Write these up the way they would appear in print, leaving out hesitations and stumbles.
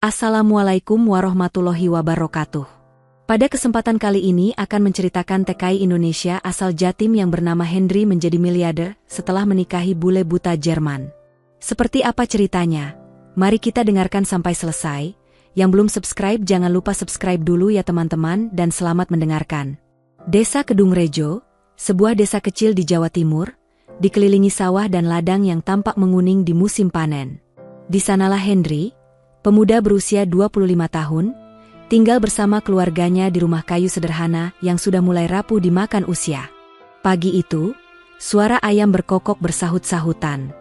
Assalamualaikum warahmatullahi wabarakatuh. Pada kesempatan kali ini akan menceritakan TKI Indonesia asal Jatim yang bernama Henry menjadi miliarder setelah menikahi bule buta Jerman. Seperti apa ceritanya? Mari kita dengarkan sampai selesai. Yang belum subscribe jangan lupa subscribe dulu ya teman-teman dan selamat mendengarkan. Desa Kedung Rejo, sebuah desa kecil di Jawa Timur, dikelilingi sawah dan ladang yang tampak menguning di musim panen. Di sanalah Henry, pemuda berusia 25 tahun, tinggal bersama keluarganya di rumah kayu sederhana yang sudah mulai rapuh dimakan usia. Pagi itu, suara ayam berkokok bersahut-sahutan.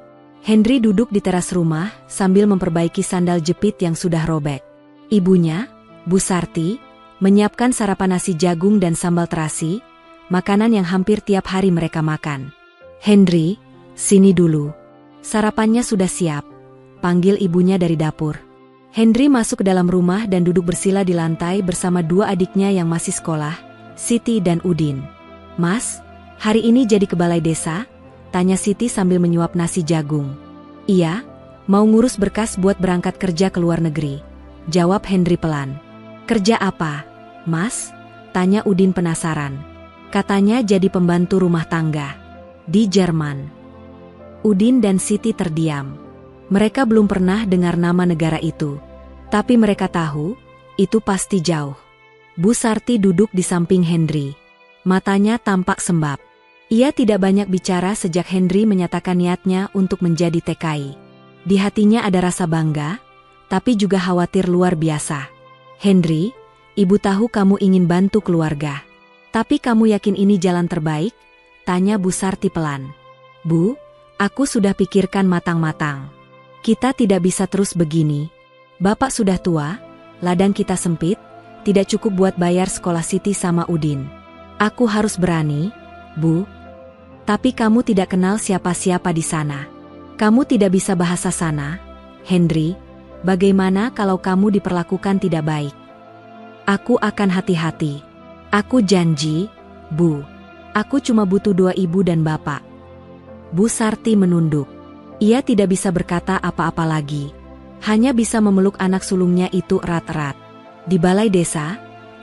Henry duduk di teras rumah sambil memperbaiki sandal jepit yang sudah robek. Ibunya, Bu Sarti, menyiapkan sarapan nasi jagung dan sambal terasi, makanan yang hampir tiap hari mereka makan. "Henry, sini dulu. Sarapannya sudah siap," panggil ibunya dari dapur. Henry masuk ke dalam rumah dan duduk bersila di lantai bersama dua adiknya yang masih sekolah, Siti dan Udin. "Mas, hari ini jadi ke balai desa?" tanya Siti sambil menyuap nasi jagung. "Iya, mau ngurus berkas buat berangkat kerja ke luar negeri," jawab Henry pelan. "Kerja apa, Mas?" tanya Udin penasaran. "Katanya jadi pembantu rumah tangga di Jerman." Udin dan Siti terdiam. Mereka belum pernah dengar nama negara itu. Tapi mereka tahu, itu pasti jauh. Bu Sarti duduk di samping Henry. Matanya tampak sembab. Ia tidak banyak bicara sejak Henry menyatakan niatnya untuk menjadi TKI. Di hatinya ada rasa bangga, tapi juga khawatir luar biasa. "Henry, ibu tahu kamu ingin bantu keluarga. Tapi kamu yakin ini jalan terbaik?" tanya Bu Sarti pelan. "Bu, aku sudah pikirkan matang-matang. Kita tidak bisa terus begini. Bapak sudah tua, ladang kita sempit, tidak cukup buat bayar sekolah Siti sama Udin. Aku harus berani, Bu." "Tapi kamu tidak kenal siapa-siapa di sana. Kamu tidak bisa bahasa sana. Henry, bagaimana kalau kamu diperlakukan tidak baik?" "Aku akan hati-hati. Aku janji, Bu. Aku cuma butuh 2 ibu dan bapak." Bu Sarti menunduk. Ia tidak bisa berkata apa-apa lagi. Hanya bisa memeluk anak sulungnya itu erat-erat. Di balai desa,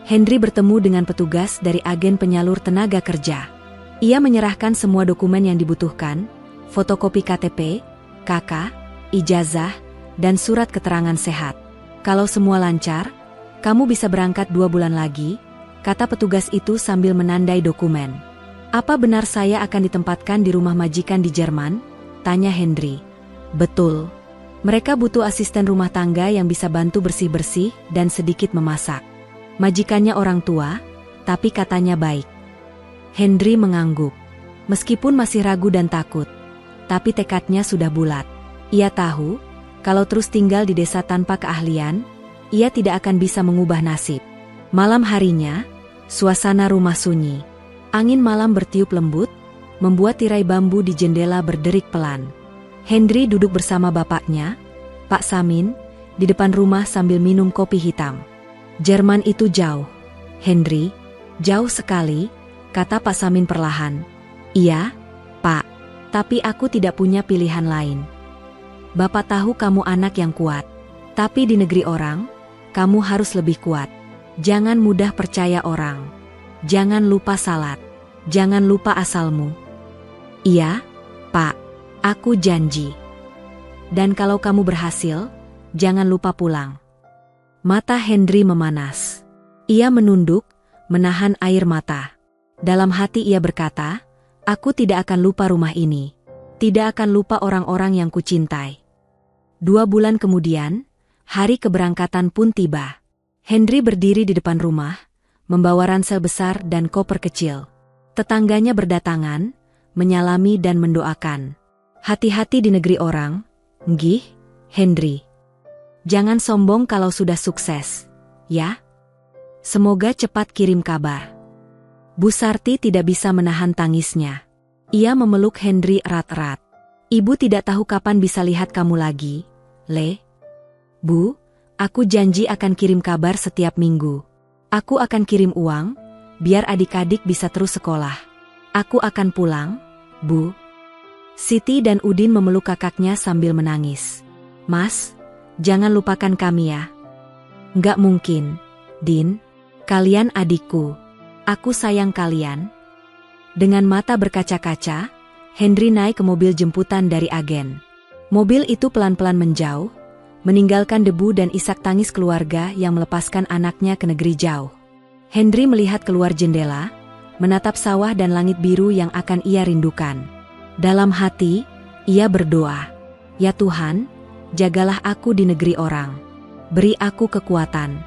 Henry bertemu dengan petugas dari agen penyalur tenaga kerja. Ia menyerahkan semua dokumen yang dibutuhkan, fotokopi KTP, KK, ijazah, dan surat keterangan sehat. "Kalau semua lancar, kamu bisa berangkat 2 bulan lagi," kata petugas itu sambil menandai dokumen. "Apa benar saya akan ditempatkan di rumah majikan di Jerman?" tanya Henry. "Betul. Mereka butuh asisten rumah tangga yang bisa bantu bersih-bersih dan sedikit memasak. Majikannya orang tua, tapi katanya baik." Henry mengangguk. Meskipun masih ragu dan takut, tapi tekadnya sudah bulat. Ia tahu, kalau terus tinggal di desa tanpa keahlian, ia tidak akan bisa mengubah nasib. Malam harinya, suasana rumah sunyi. Angin malam bertiup lembut, membuat tirai bambu di jendela berderik pelan. Henry duduk bersama bapaknya, Pak Samin, di depan rumah sambil minum kopi hitam. "Jerman itu jauh, Henry, jauh sekali," kata Pak Samin perlahan. "Iya, Pak, tapi aku tidak punya pilihan lain. Bapak tahu kamu anak yang kuat, tapi di negeri orang, kamu harus lebih kuat. Jangan mudah percaya orang. Jangan lupa salat. Jangan lupa asalmu." "Iya, Pak, aku janji. Dan kalau kamu berhasil, jangan lupa pulang." Mata Henry memanas. Ia menunduk, menahan air mata. Dalam hati ia berkata, "Aku tidak akan lupa rumah ini. Tidak akan lupa orang-orang yang kucintai." 2 bulan kemudian, hari keberangkatan pun tiba. Henry berdiri di depan rumah, membawa ransel besar dan koper kecil. Tetangganya berdatangan, menyalami dan mendoakan. "Hati-hati di negeri orang, nggih, Henry. Jangan sombong kalau sudah sukses, ya. Semoga cepat kirim kabar." Bu Sarti tidak bisa menahan tangisnya. Ia memeluk Henry erat-erat. "Ibu tidak tahu kapan bisa lihat kamu lagi, Le." "Bu, aku janji akan kirim kabar setiap minggu. Aku akan kirim uang, biar adik-adik bisa terus sekolah. Aku akan pulang, Bu." Siti dan Udin memeluk kakaknya sambil menangis. "Mas, jangan lupakan kami ya. Nggak mungkin, Din. Kalian adikku. Aku sayang kalian. Dengan mata berkaca-kaca, Henry naik ke mobil jemputan dari agen. Mobil itu pelan-pelan menjauh, meninggalkan debu dan isak tangis keluarga yang melepaskan anaknya ke negeri jauh. Henry melihat keluar jendela, menatap sawah dan langit biru yang akan ia rindukan. Dalam hati, ia berdoa, "Ya Tuhan, jagalah aku di negeri orang. Beri aku kekuatan.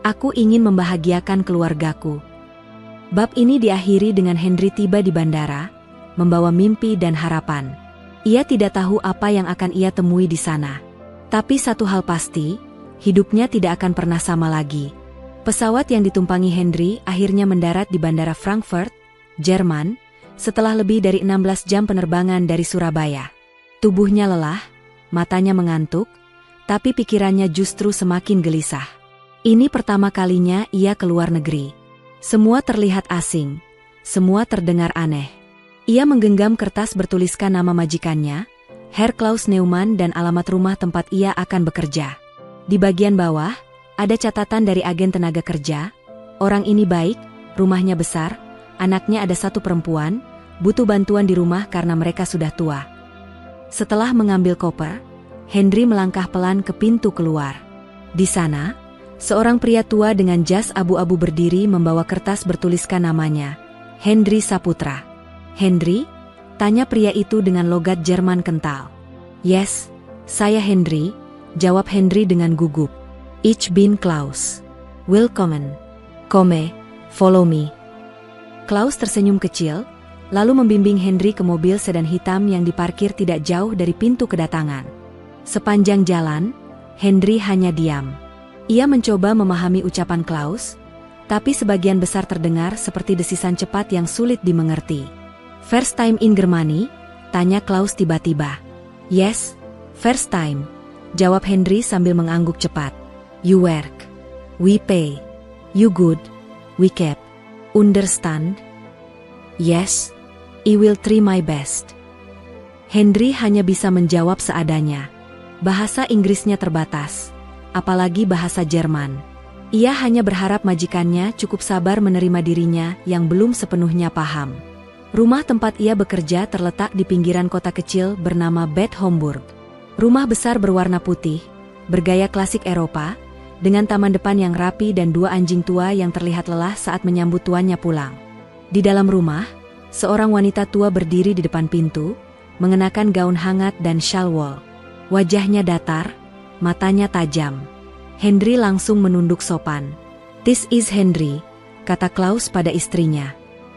Aku ingin membahagiakan keluargaku." Bab ini diakhiri dengan Henry tiba di bandara, membawa mimpi dan harapan. Ia tidak tahu apa yang akan ia temui di sana. Tapi satu hal pasti, hidupnya tidak akan pernah sama lagi. Pesawat yang ditumpangi Henry akhirnya mendarat di Bandara Frankfurt, Jerman, setelah lebih dari 16 jam penerbangan dari Surabaya. Tubuhnya lelah, matanya mengantuk, tapi pikirannya justru semakin gelisah. Ini pertama kalinya ia keluar negeri. Semua terlihat asing, semua terdengar aneh. Ia menggenggam kertas bertuliskan nama majikannya, Herr Klaus Neumann dan alamat rumah tempat ia akan bekerja. Di bagian bawah, ada catatan dari agen tenaga kerja. Orang ini baik, rumahnya besar, anaknya ada 1 perempuan, butuh bantuan di rumah karena mereka sudah tua. Setelah mengambil koper, Henry melangkah pelan ke pintu keluar. Di sana, seorang pria tua dengan jas abu-abu berdiri membawa kertas bertuliskan namanya, Henry Saputra. "Henry?" tanya pria itu dengan logat Jerman kental. "Yes, saya Henry," jawab Henry dengan gugup. "Ich bin Klaus. Willkommen. Komme, follow me." Klaus tersenyum kecil, lalu membimbing Henry ke mobil sedan hitam yang diparkir tidak jauh dari pintu kedatangan. Sepanjang jalan, Henry hanya diam. Ia mencoba memahami ucapan Klaus, tapi sebagian besar terdengar seperti desisan cepat yang sulit dimengerti. "First time in Germany?" tanya Klaus tiba-tiba. "Yes, first time," jawab Henry sambil mengangguk cepat. "You work. We pay. You good. We keep. Understand?" "Yes, I will try my best." Henry hanya bisa menjawab seadanya. Bahasa Inggrisnya terbatas, apalagi bahasa Jerman. Ia hanya berharap majikannya cukup sabar menerima dirinya yang belum sepenuhnya paham. Rumah tempat ia bekerja terletak di pinggiran kota kecil bernama Bad Homburg. Rumah besar berwarna putih, bergaya klasik Eropa, dengan taman depan yang rapi dan 2 anjing tua yang terlihat lelah saat menyambut tuannya pulang. Di dalam rumah, seorang wanita tua berdiri di depan pintu, mengenakan gaun hangat dan shawl wol. Wajahnya datar, matanya tajam. Henry langsung menunduk sopan. "This is Henry," kata Klaus pada istrinya.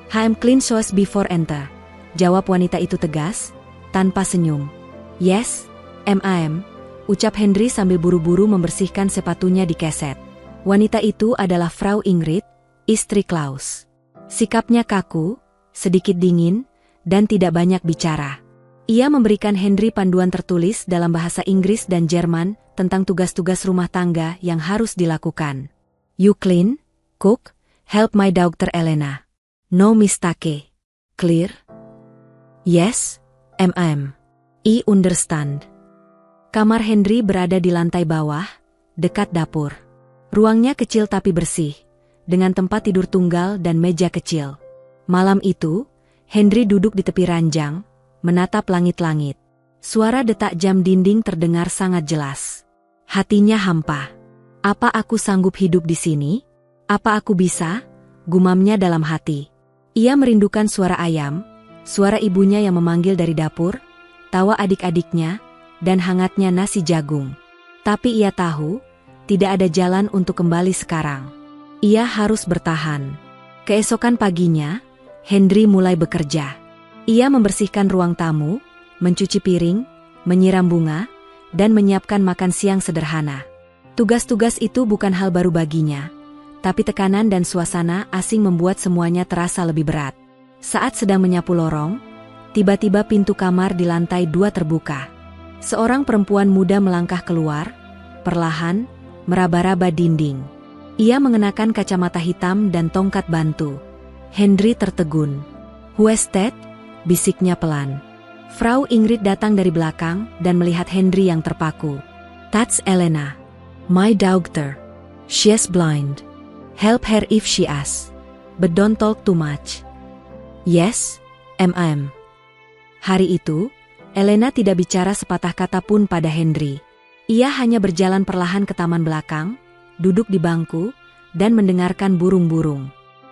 "I am clean shoes before enter," jawab wanita itu tegas, tanpa senyum. "Yes, I am," ucap Henry sambil buru-buru membersihkan sepatunya di keset. Wanita itu adalah Frau Ingrid, istri Klaus. Sikapnya kaku, sedikit dingin, dan tidak banyak bicara. Ia memberikan Henry panduan tertulis dalam bahasa Inggris dan Jerman tentang tugas-tugas rumah tangga yang harus dilakukan. "You clean, cook, help my daughter Elena. No mistake. Clear?" "Yes, I understand." Kamar Henry berada di lantai bawah, dekat dapur. Ruangnya kecil tapi bersih, dengan tempat tidur tunggal dan meja kecil. Malam itu, Henry duduk di tepi ranjang, menatap langit-langit. Suara detak jam dinding terdengar sangat jelas. Hatinya hampa. "Apa aku sanggup hidup di sini? Apa aku bisa?" gumamnya dalam hati. Ia merindukan suara ayam, suara ibunya yang memanggil dari dapur, tawa adik-adiknya, dan hangatnya nasi jagung. Tapi ia tahu, tidak ada jalan untuk kembali sekarang. Ia harus bertahan. Keesokan paginya, Henry mulai bekerja. Ia membersihkan ruang tamu, mencuci piring, menyiram bunga, dan menyiapkan makan siang sederhana. Tugas-tugas itu bukan hal baru baginya, tapi tekanan dan suasana asing membuat semuanya terasa lebih berat. Saat sedang menyapu lorong, tiba-tiba pintu kamar di lantai 2 terbuka. Seorang perempuan muda melangkah keluar, perlahan, meraba-raba dinding. Ia mengenakan kacamata hitam dan tongkat bantu. Henry tertegun. "Who is that?" bisiknya pelan. Frau Ingrid datang dari belakang dan melihat Henry yang terpaku. "That's Elena, my daughter. She's blind. Help her if she asks. But don't talk too much. Yes, ma'am. Hari itu, Elena tidak bicara sepatah kata pun pada Henry. Ia hanya berjalan perlahan ke taman belakang, duduk di bangku, dan mendengarkan burung-burung.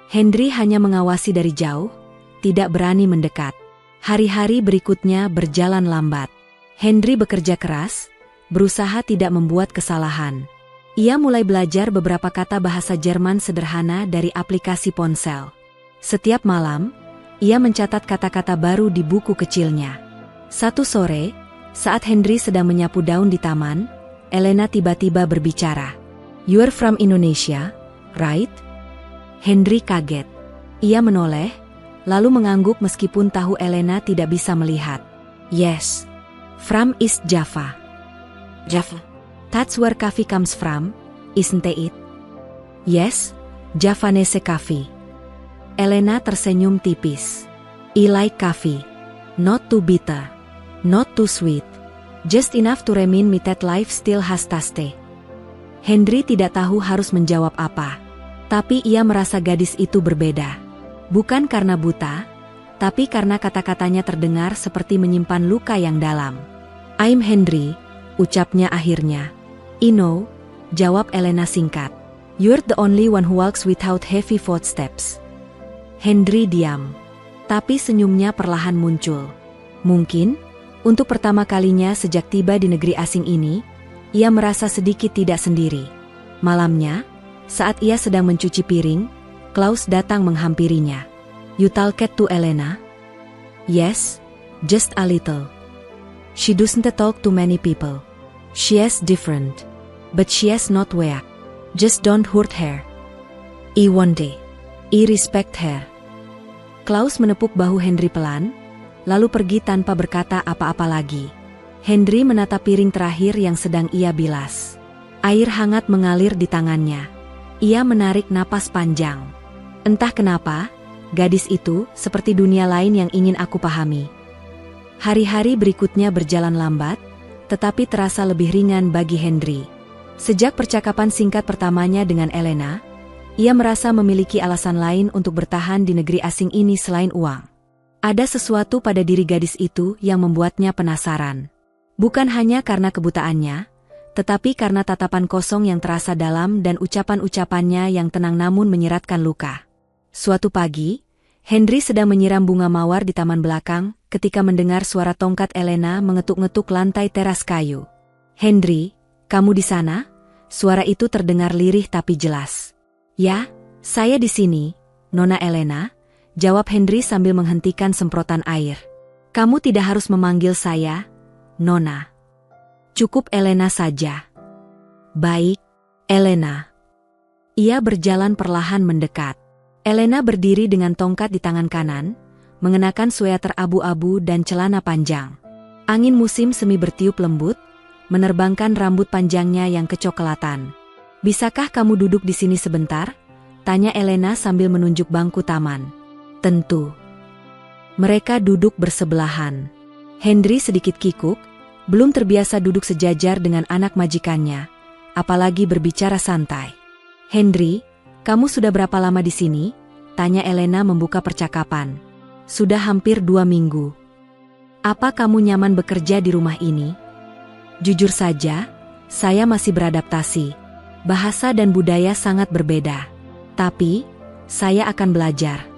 Henry hanya mengawasi dari jauh, tidak berani mendekat. Hari-hari berikutnya berjalan lambat. Henry bekerja keras, berusaha tidak membuat kesalahan. Ia mulai belajar beberapa kata bahasa Jerman sederhana dari aplikasi ponsel. Setiap malam, ia mencatat kata-kata baru di buku kecilnya. Satu sore, saat Henry sedang menyapu daun di taman, Elena tiba-tiba berbicara. "You're from Indonesia, right?" Henry kaget. Ia menoleh, lalu mengangguk meskipun tahu Elena tidak bisa melihat. "Yes. From East Java." "Java? That's where coffee comes from, isn't it?" "Yes, Javanese coffee." Elena tersenyum tipis. "I like coffee. Not too bitter. Not too sweet. Just enough to remind me that life still has taste." Henry tidak tahu harus menjawab apa. Tapi ia merasa gadis itu berbeda. Bukan karena buta, tapi karena kata-katanya terdengar seperti menyimpan luka yang dalam. "I'm Henry," ucapnya akhirnya. "I know," jawab Elena singkat. "You're the only one who walks without heavy footsteps." Henry diam. Tapi senyumnya perlahan muncul. Mungkin, untuk pertama kalinya sejak tiba di negeri asing ini, ia merasa sedikit tidak sendiri. Malamnya, saat ia sedang mencuci piring, Klaus datang menghampirinya. "You talked to Elena?" "Yes, just a little. She doesn't talk to many people. She is different. But she is not weak. Just don't hurt her. I won't. I respect her." Klaus menepuk bahu Henry pelan, lalu pergi tanpa berkata apa-apa lagi. Henry menatap piring terakhir yang sedang ia bilas. Air hangat mengalir di tangannya. Ia menarik napas panjang. Entah kenapa, gadis itu seperti dunia lain yang ingin aku pahami. Hari-hari berikutnya berjalan lambat, tetapi terasa lebih ringan bagi Henry. Sejak percakapan singkat pertamanya dengan Elena, ia merasa memiliki alasan lain untuk bertahan di negeri asing ini selain uang. Ada sesuatu pada diri gadis itu yang membuatnya penasaran. Bukan hanya karena kebutaannya, tetapi karena tatapan kosong yang terasa dalam dan ucapan-ucapannya yang tenang namun menyeratkan luka. Suatu pagi, Henry sedang menyiram bunga mawar di taman belakang ketika mendengar suara tongkat Elena mengetuk-ngetuk lantai teras kayu. "Henry, kamu di sana?" Suara itu terdengar lirih tapi jelas. "Ya, saya di sini, Nona Elena," jawab Henry sambil menghentikan semprotan air. "Kamu tidak harus memanggil saya, Nona. Cukup Elena saja." "Baik, Elena." Ia berjalan perlahan mendekat. Elena berdiri dengan tongkat di tangan kanan, mengenakan sweater abu-abu dan celana panjang. Angin musim semi bertiup lembut, menerbangkan rambut panjangnya yang kecoklatan. "Bisakah kamu duduk di sini sebentar?" tanya Elena sambil menunjuk bangku taman. "Tentu." Mereka duduk bersebelahan. Henry sedikit kikuk, belum terbiasa duduk sejajar dengan anak majikannya, apalagi berbicara santai. "Henry, kamu sudah berapa lama di sini?" tanya Elena membuka percakapan. "Sudah hampir 2 minggu." "Apa kamu nyaman bekerja di rumah ini?" "Jujur saja, saya masih beradaptasi. Bahasa dan budaya sangat berbeda. Tapi, saya akan belajar."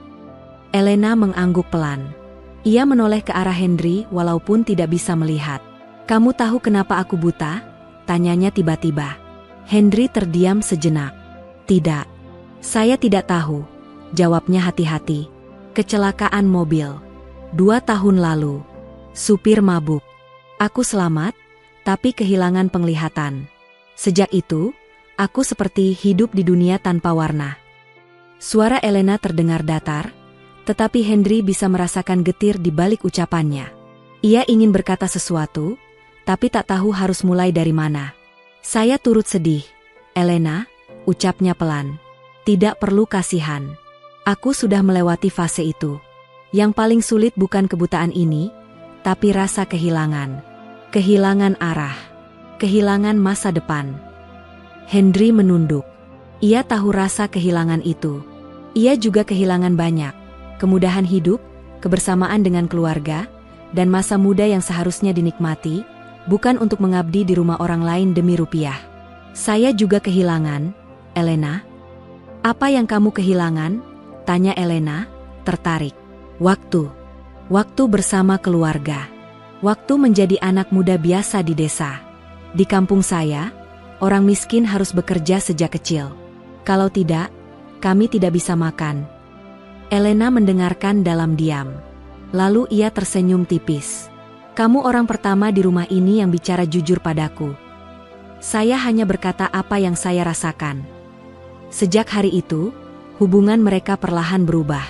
Elena mengangguk pelan. Ia menoleh ke arah Henry walaupun tidak bisa melihat. "Kamu tahu kenapa aku buta?" tanyanya tiba-tiba. Henry terdiam sejenak. "Tidak. Saya tidak tahu," jawabnya hati-hati. "Kecelakaan mobil. 2 tahun lalu. Supir mabuk. Aku selamat, tapi kehilangan penglihatan. Sejak itu, aku seperti hidup di dunia tanpa warna." Suara Elena terdengar datar, tetapi Henry bisa merasakan getir di balik ucapannya. Ia ingin berkata sesuatu, tapi tak tahu harus mulai dari mana. "Saya turut sedih, Elena," ucapnya pelan. "Tidak perlu kasihan. Aku sudah melewati fase itu. Yang paling sulit bukan kebutaan ini, tapi rasa kehilangan. Kehilangan arah. Kehilangan masa depan." Henry menunduk. Ia tahu rasa kehilangan itu. Ia juga kehilangan banyak. Kemudahan hidup, kebersamaan dengan keluarga, dan masa muda yang seharusnya dinikmati, bukan untuk mengabdi di rumah orang lain demi rupiah. Saya juga kehilangan, Elena. Apa yang kamu kehilangan? Tanya Elena, tertarik. Waktu. Waktu bersama keluarga. Waktu menjadi anak muda biasa di desa. Di kampung saya, orang miskin harus bekerja sejak kecil. Kalau tidak, kami tidak bisa makan. Elena mendengarkan dalam diam. Lalu ia tersenyum tipis. Kamu orang pertama di rumah ini yang bicara jujur padaku. Saya hanya berkata apa yang saya rasakan. Sejak hari itu, hubungan mereka perlahan berubah.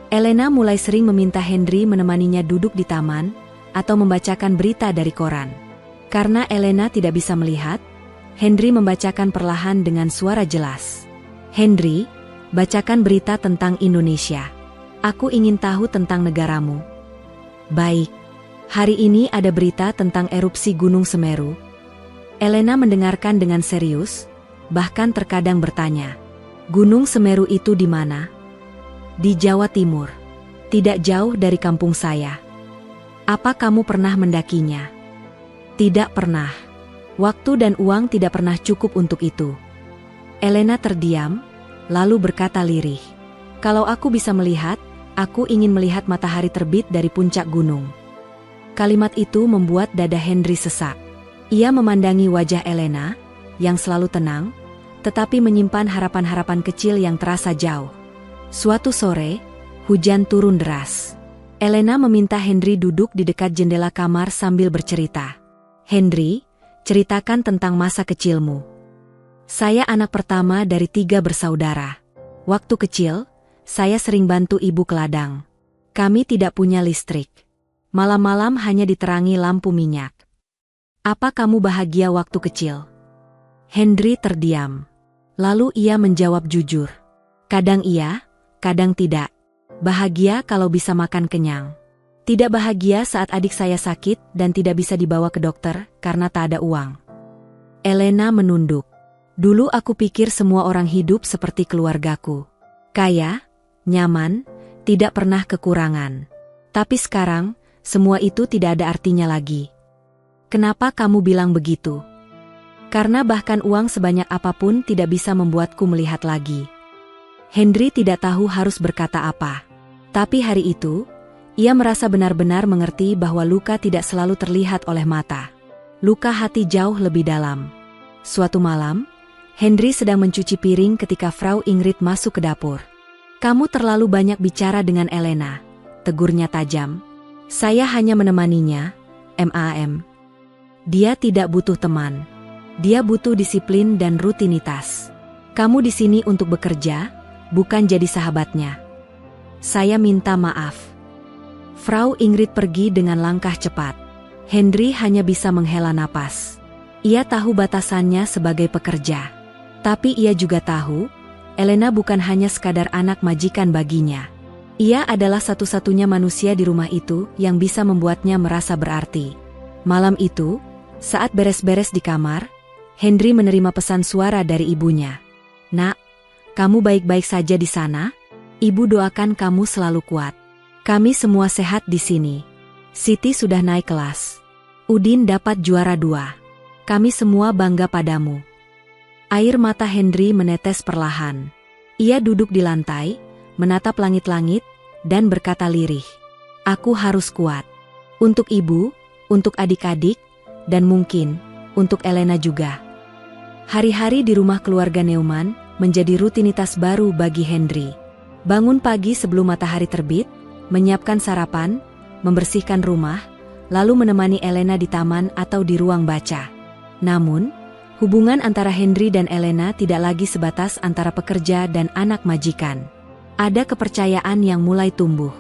Elena mulai sering meminta Henry menemaninya duduk di taman atau membacakan berita dari koran. Karena Elena tidak bisa melihat, Henry membacakan perlahan dengan suara jelas. Henry, bacakan berita tentang Indonesia. Aku ingin tahu tentang negaramu. Baik. Hari ini ada berita tentang erupsi Gunung Semeru. Elena mendengarkan dengan serius, bahkan terkadang bertanya, Gunung Semeru itu di mana? Di Jawa Timur. Tidak jauh dari kampung saya. Apa kamu pernah mendakinya? Tidak pernah. Waktu dan uang tidak pernah cukup untuk itu. Elena terdiam, lalu berkata lirih. Kalau aku bisa melihat, aku ingin melihat matahari terbit dari puncak gunung. Kalimat itu membuat dada Henry sesak. Ia memandangi wajah Elena, yang selalu tenang, tetapi menyimpan harapan-harapan kecil yang terasa jauh. Suatu sore, hujan turun deras. Elena meminta Henry duduk di dekat jendela kamar sambil bercerita. Henry, ceritakan tentang masa kecilmu. Saya anak pertama dari 3 bersaudara. Waktu kecil, saya sering bantu ibu ke ladang. Kami tidak punya listrik. Malam-malam hanya diterangi lampu minyak. Apa kamu bahagia waktu kecil? Henry terdiam. Lalu ia menjawab jujur. Kadang iya, kadang tidak. Bahagia kalau bisa makan kenyang. Tidak bahagia saat adik saya sakit dan tidak bisa dibawa ke dokter karena tak ada uang. Elena menunduk. Dulu aku pikir semua orang hidup seperti keluargaku. Kaya, nyaman, tidak pernah kekurangan. Tapi sekarang, semua itu tidak ada artinya lagi. Kenapa kamu bilang begitu? Karena bahkan uang sebanyak apapun tidak bisa membuatku melihat lagi. Henry tidak tahu harus berkata apa. Tapi hari itu, ia merasa benar-benar mengerti bahwa luka tidak selalu terlihat oleh mata. Luka hati jauh lebih dalam. Suatu malam, Henry sedang mencuci piring ketika Frau Ingrid masuk ke dapur. Kamu terlalu banyak bicara dengan Elena, tegurnya tajam. Saya hanya menemaninya, MAM. Dia tidak butuh teman. Dia butuh disiplin dan rutinitas. Kamu di sini untuk bekerja, bukan jadi sahabatnya. Saya minta maaf. Frau Ingrid pergi dengan langkah cepat. Henry hanya bisa menghela napas. Ia tahu batasannya sebagai pekerja. Tapi ia juga tahu, Elena bukan hanya sekadar anak majikan baginya. Ia adalah satu-satunya manusia di rumah itu yang bisa membuatnya merasa berarti. Malam itu, saat beres-beres di kamar, Henry menerima pesan suara dari ibunya. Nak, kamu baik-baik saja di sana? Ibu doakan kamu selalu kuat. Kami semua sehat di sini. Siti sudah naik kelas. Udin dapat juara 2. Kami semua bangga padamu. Air mata Henry menetes perlahan. Ia duduk di lantai, menatap langit-langit, dan berkata lirih. Aku harus kuat. Untuk ibu, untuk adik-adik, dan mungkin, untuk Elena juga. Hari-hari di rumah keluarga Neumann menjadi rutinitas baru bagi Henry. Bangun pagi sebelum matahari terbit, menyiapkan sarapan, membersihkan rumah, lalu menemani Elena di taman atau di ruang baca. Namun, hubungan antara Henry dan Elena tidak lagi sebatas antara pekerja dan anak majikan. Ada kepercayaan yang mulai tumbuh.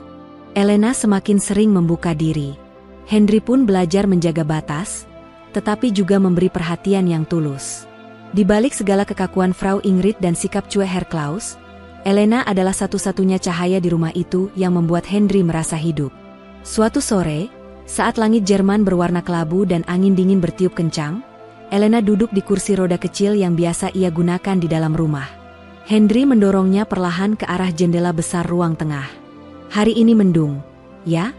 Elena semakin sering membuka diri. Henry pun belajar menjaga batas, tetapi juga memberi perhatian yang tulus. Di balik segala kekakuan Frau Ingrid dan sikap cuek Herr Klaus, Elena adalah satu-satunya cahaya di rumah itu yang membuat Henry merasa hidup. Suatu sore, saat langit Jerman berwarna kelabu dan angin dingin bertiup kencang, Elena duduk di kursi roda kecil yang biasa ia gunakan di dalam rumah. Henry mendorongnya perlahan ke arah jendela besar ruang tengah. Hari ini mendung, ya?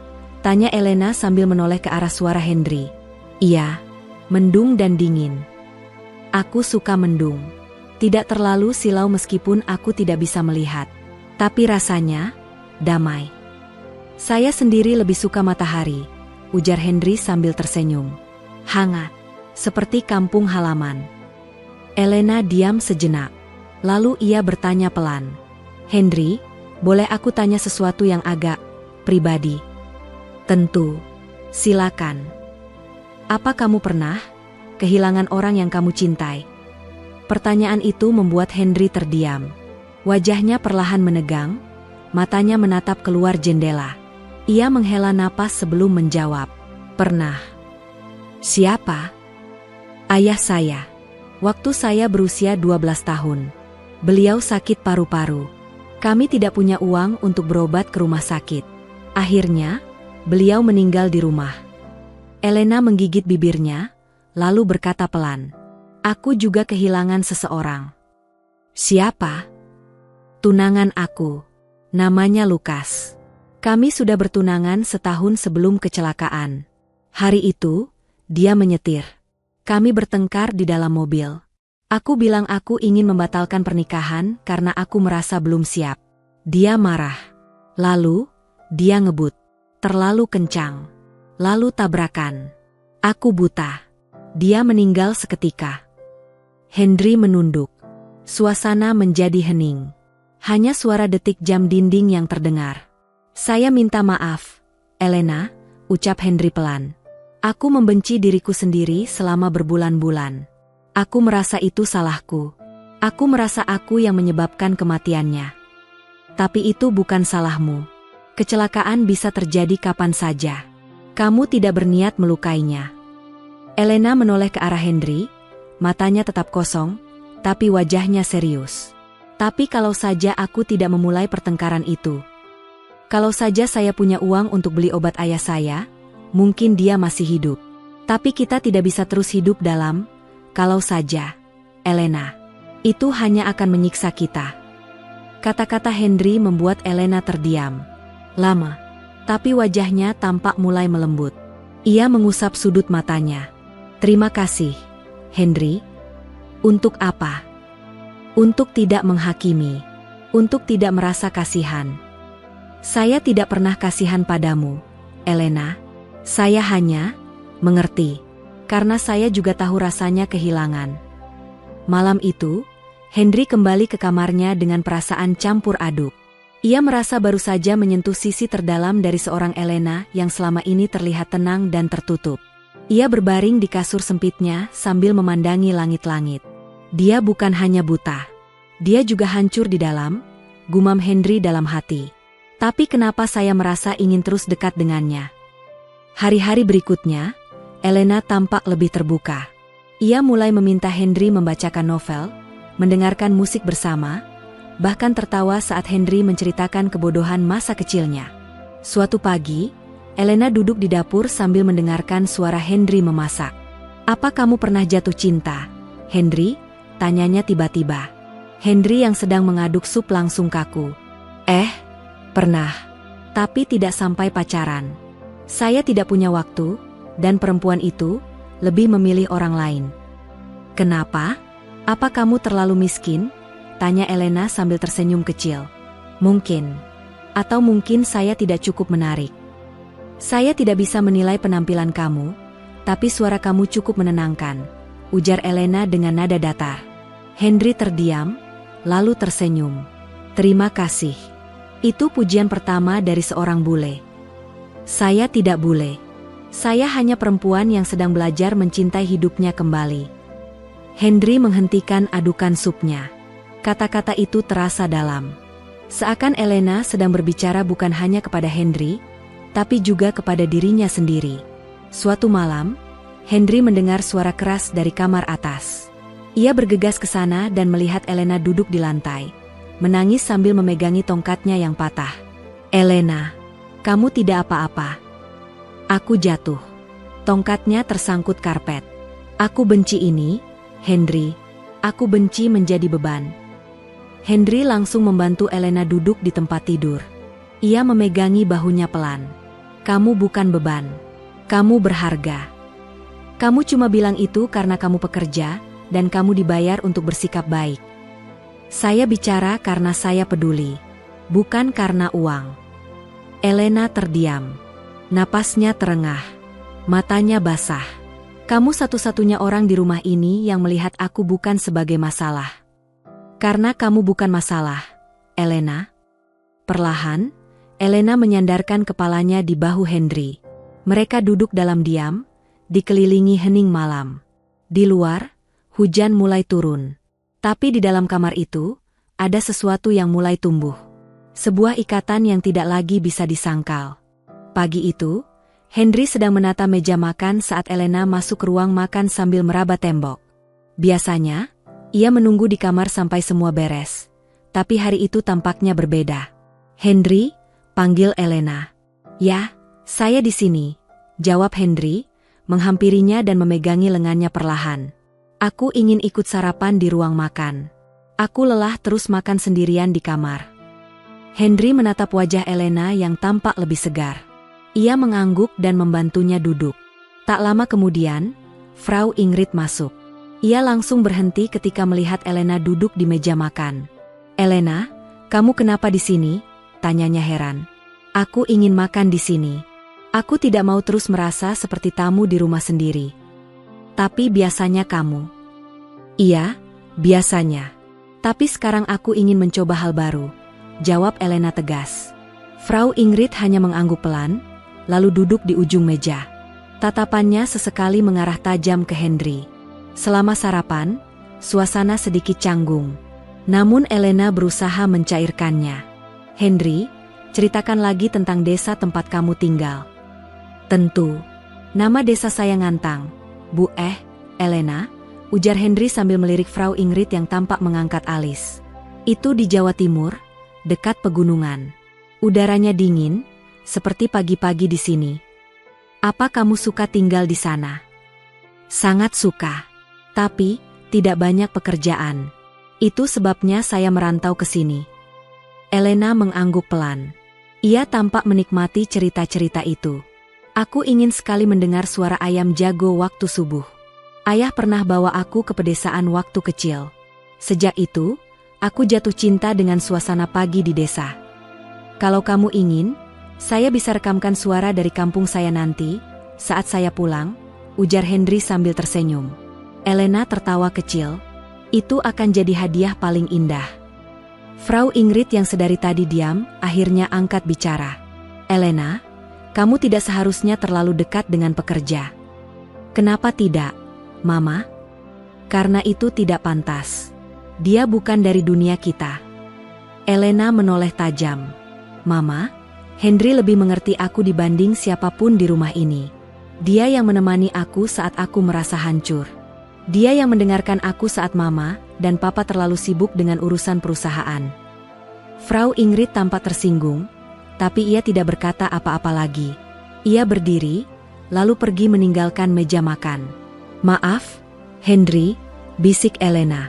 Tanya Elena sambil menoleh ke arah suara Henry. Iya, mendung dan dingin. Aku suka mendung. Tidak terlalu silau meskipun aku tidak bisa melihat. Tapi rasanya, damai. Saya sendiri lebih suka matahari, ujar Henry sambil tersenyum. Hangat, seperti kampung halaman. Elena diam sejenak. Lalu ia bertanya pelan. Henry, boleh aku tanya sesuatu yang agak pribadi? Tentu, silakan. Apa kamu pernah kehilangan orang yang kamu cintai? Pertanyaan itu membuat Henry terdiam. Wajahnya perlahan menegang, matanya menatap keluar jendela. Ia menghela napas sebelum menjawab. Pernah. Siapa? Ayah saya. Waktu saya berusia 12 tahun. Beliau sakit paru-paru. Kami tidak punya uang untuk berobat ke rumah sakit. Akhirnya, beliau meninggal di rumah. Elena menggigit bibirnya, lalu berkata pelan. Aku juga kehilangan seseorang. Siapa? Tunangan aku. Namanya Lukas. Kami sudah bertunangan setahun sebelum kecelakaan. Hari itu, dia menyetir. Kami bertengkar di dalam mobil. Aku bilang aku ingin membatalkan pernikahan karena aku merasa belum siap. Dia marah. Lalu, dia ngebut. Terlalu kencang. Lalu tabrakan. Aku buta. Dia meninggal seketika. Henry menunduk. Suasana menjadi hening. Hanya suara detik jam dinding yang terdengar. Saya minta maaf, Elena, ucap Henry pelan. Aku membenci diriku sendiri selama berbulan-bulan. Aku merasa itu salahku. Aku merasa aku yang menyebabkan kematiannya. Tapi itu bukan salahmu. Kecelakaan bisa terjadi kapan saja. Kamu tidak berniat melukainya. Elena menoleh ke arah Henry, matanya tetap kosong, tapi wajahnya serius. Tapi kalau saja aku tidak memulai pertengkaran itu. Kalau saja saya punya uang untuk beli obat ayah saya, mungkin dia masih hidup. Tapi kita tidak bisa terus hidup dalam, kalau saja, Elena. Itu hanya akan menyiksa kita. Kata-kata Henry membuat Elena terdiam. Lama, tapi wajahnya tampak mulai melembut. Ia mengusap sudut matanya. Terima kasih, Henry. Untuk apa? Untuk tidak menghakimi. Untuk tidak merasa kasihan. Saya tidak pernah kasihan padamu, Elena. Saya hanya mengerti. Karena saya juga tahu rasanya kehilangan. Malam itu, Henry kembali ke kamarnya dengan perasaan campur aduk. Ia merasa baru saja menyentuh sisi terdalam dari seorang Elena yang selama ini terlihat tenang dan tertutup. Ia berbaring di kasur sempitnya sambil memandangi langit-langit. Dia bukan hanya buta. Dia juga hancur di dalam, gumam Henry dalam hati. Tapi kenapa saya merasa ingin terus dekat dengannya? Hari-hari berikutnya, Elena tampak lebih terbuka. Ia mulai meminta Henry membacakan novel, mendengarkan musik bersama, bahkan tertawa saat Henry menceritakan kebodohan masa kecilnya. Suatu pagi, Elena duduk di dapur sambil mendengarkan suara Henry memasak. Apa kamu pernah jatuh cinta, Henry? Tanyanya tiba-tiba. Henry yang sedang mengaduk sup langsung kaku. Pernah. Tapi tidak sampai pacaran. Saya tidak punya waktu, dan perempuan itu lebih memilih orang lain. Kenapa? Apa kamu terlalu miskin? Tanya Elena sambil tersenyum kecil. Mungkin. Atau mungkin saya tidak cukup menarik. Saya tidak bisa menilai penampilan kamu, tapi suara kamu cukup menenangkan, ujar Elena dengan nada datar. Henry terdiam, lalu tersenyum. Terima kasih. Itu pujian pertama dari seorang bule. Saya tidak bule. Saya hanya perempuan yang sedang belajar mencintai hidupnya kembali. Henry menghentikan adukan supnya. Kata-kata itu terasa dalam. Seakan Elena sedang berbicara bukan hanya kepada Henry, tapi juga kepada dirinya sendiri. Suatu malam, Henry mendengar suara keras dari kamar atas. Ia bergegas ke sana dan melihat Elena duduk di lantai, menangis sambil memegangi tongkatnya yang patah. Elena, kamu tidak apa-apa. Aku jatuh. Tongkatnya tersangkut karpet. Aku benci ini, Henry. Aku benci menjadi beban. Henry langsung membantu Elena duduk di tempat tidur. Ia memegangi bahunya pelan. Kamu bukan beban. Kamu berharga. Kamu cuma bilang itu karena kamu pekerja, dan kamu dibayar untuk bersikap baik. Saya bicara karena saya peduli, bukan karena uang. Elena terdiam. Napasnya terengah. Matanya basah. Kamu satu-satunya orang di rumah ini yang melihat aku bukan sebagai masalah. Karena kamu bukan masalah, Elena. Perlahan, Elena menyandarkan kepalanya di bahu Henry. Mereka duduk dalam diam, dikelilingi hening malam. Di luar, hujan mulai turun. Tapi di dalam kamar itu, ada sesuatu yang mulai tumbuh. Sebuah ikatan yang tidak lagi bisa disangkal. Pagi itu, Henry sedang menata meja makan saat Elena masuk ke ruang makan sambil meraba tembok. Biasanya, ia menunggu di kamar sampai semua beres. Tapi hari itu tampaknya berbeda. Henry, panggil Elena. Ya, saya di sini, jawab Henry, menghampirinya dan memegangi lengannya perlahan. Aku ingin ikut sarapan di ruang makan. Aku lelah terus makan sendirian di kamar. Henry menatap wajah Elena yang tampak lebih segar. Ia mengangguk dan membantunya duduk. Tak lama kemudian, Frau Ingrid masuk. Ia langsung berhenti ketika melihat Elena duduk di meja makan. Elena, kamu kenapa di sini? Tanyanya heran. Aku ingin makan di sini. Aku tidak mau terus merasa seperti tamu di rumah sendiri. Tapi biasanya kamu. Iya, biasanya. Tapi sekarang aku ingin mencoba hal baru, jawab Elena tegas. Frau Ingrid hanya mengangguk pelan, lalu duduk di ujung meja. Tatapannya sesekali mengarah tajam ke Henry. Selama sarapan, suasana sedikit canggung. Namun Elena berusaha mencairkannya. Henry, ceritakan lagi tentang desa tempat kamu tinggal. Tentu. Nama desa saya Ngantang. Bu Elena, ujar Henry sambil melirik Frau Ingrid yang tampak mengangkat alis. Itu di Jawa Timur, dekat pegunungan. Udaranya dingin, seperti pagi-pagi di sini. Apa kamu suka tinggal di sana? Sangat suka. Tapi, tidak banyak pekerjaan. Itu sebabnya saya merantau ke sini. Elena mengangguk pelan. Ia tampak menikmati cerita-cerita itu. Aku ingin sekali mendengar suara ayam jago waktu subuh. Ayah pernah bawa aku ke pedesaan waktu kecil. Sejak itu, aku jatuh cinta dengan suasana pagi di desa. Kalau kamu ingin, saya bisa rekamkan suara dari kampung saya nanti, saat saya pulang, ujar Henry sambil tersenyum. Elena tertawa kecil. Itu akan jadi hadiah paling indah. Frau Ingrid yang sedari tadi diam, akhirnya angkat bicara. Elena, kamu tidak seharusnya terlalu dekat dengan pekerja. Kenapa tidak, Mama? Karena itu tidak pantas. Dia bukan dari dunia kita. Elena menoleh tajam. Mama, Henry lebih mengerti aku dibanding siapapun di rumah ini. Dia yang menemani aku saat aku merasa hancur. Dia yang mendengarkan aku saat Mama dan Papa terlalu sibuk dengan urusan perusahaan. Frau Ingrid tampak tersinggung, tapi ia tidak berkata apa-apa lagi. Ia berdiri, lalu pergi meninggalkan meja makan. Maaf, Henry, bisik Elena.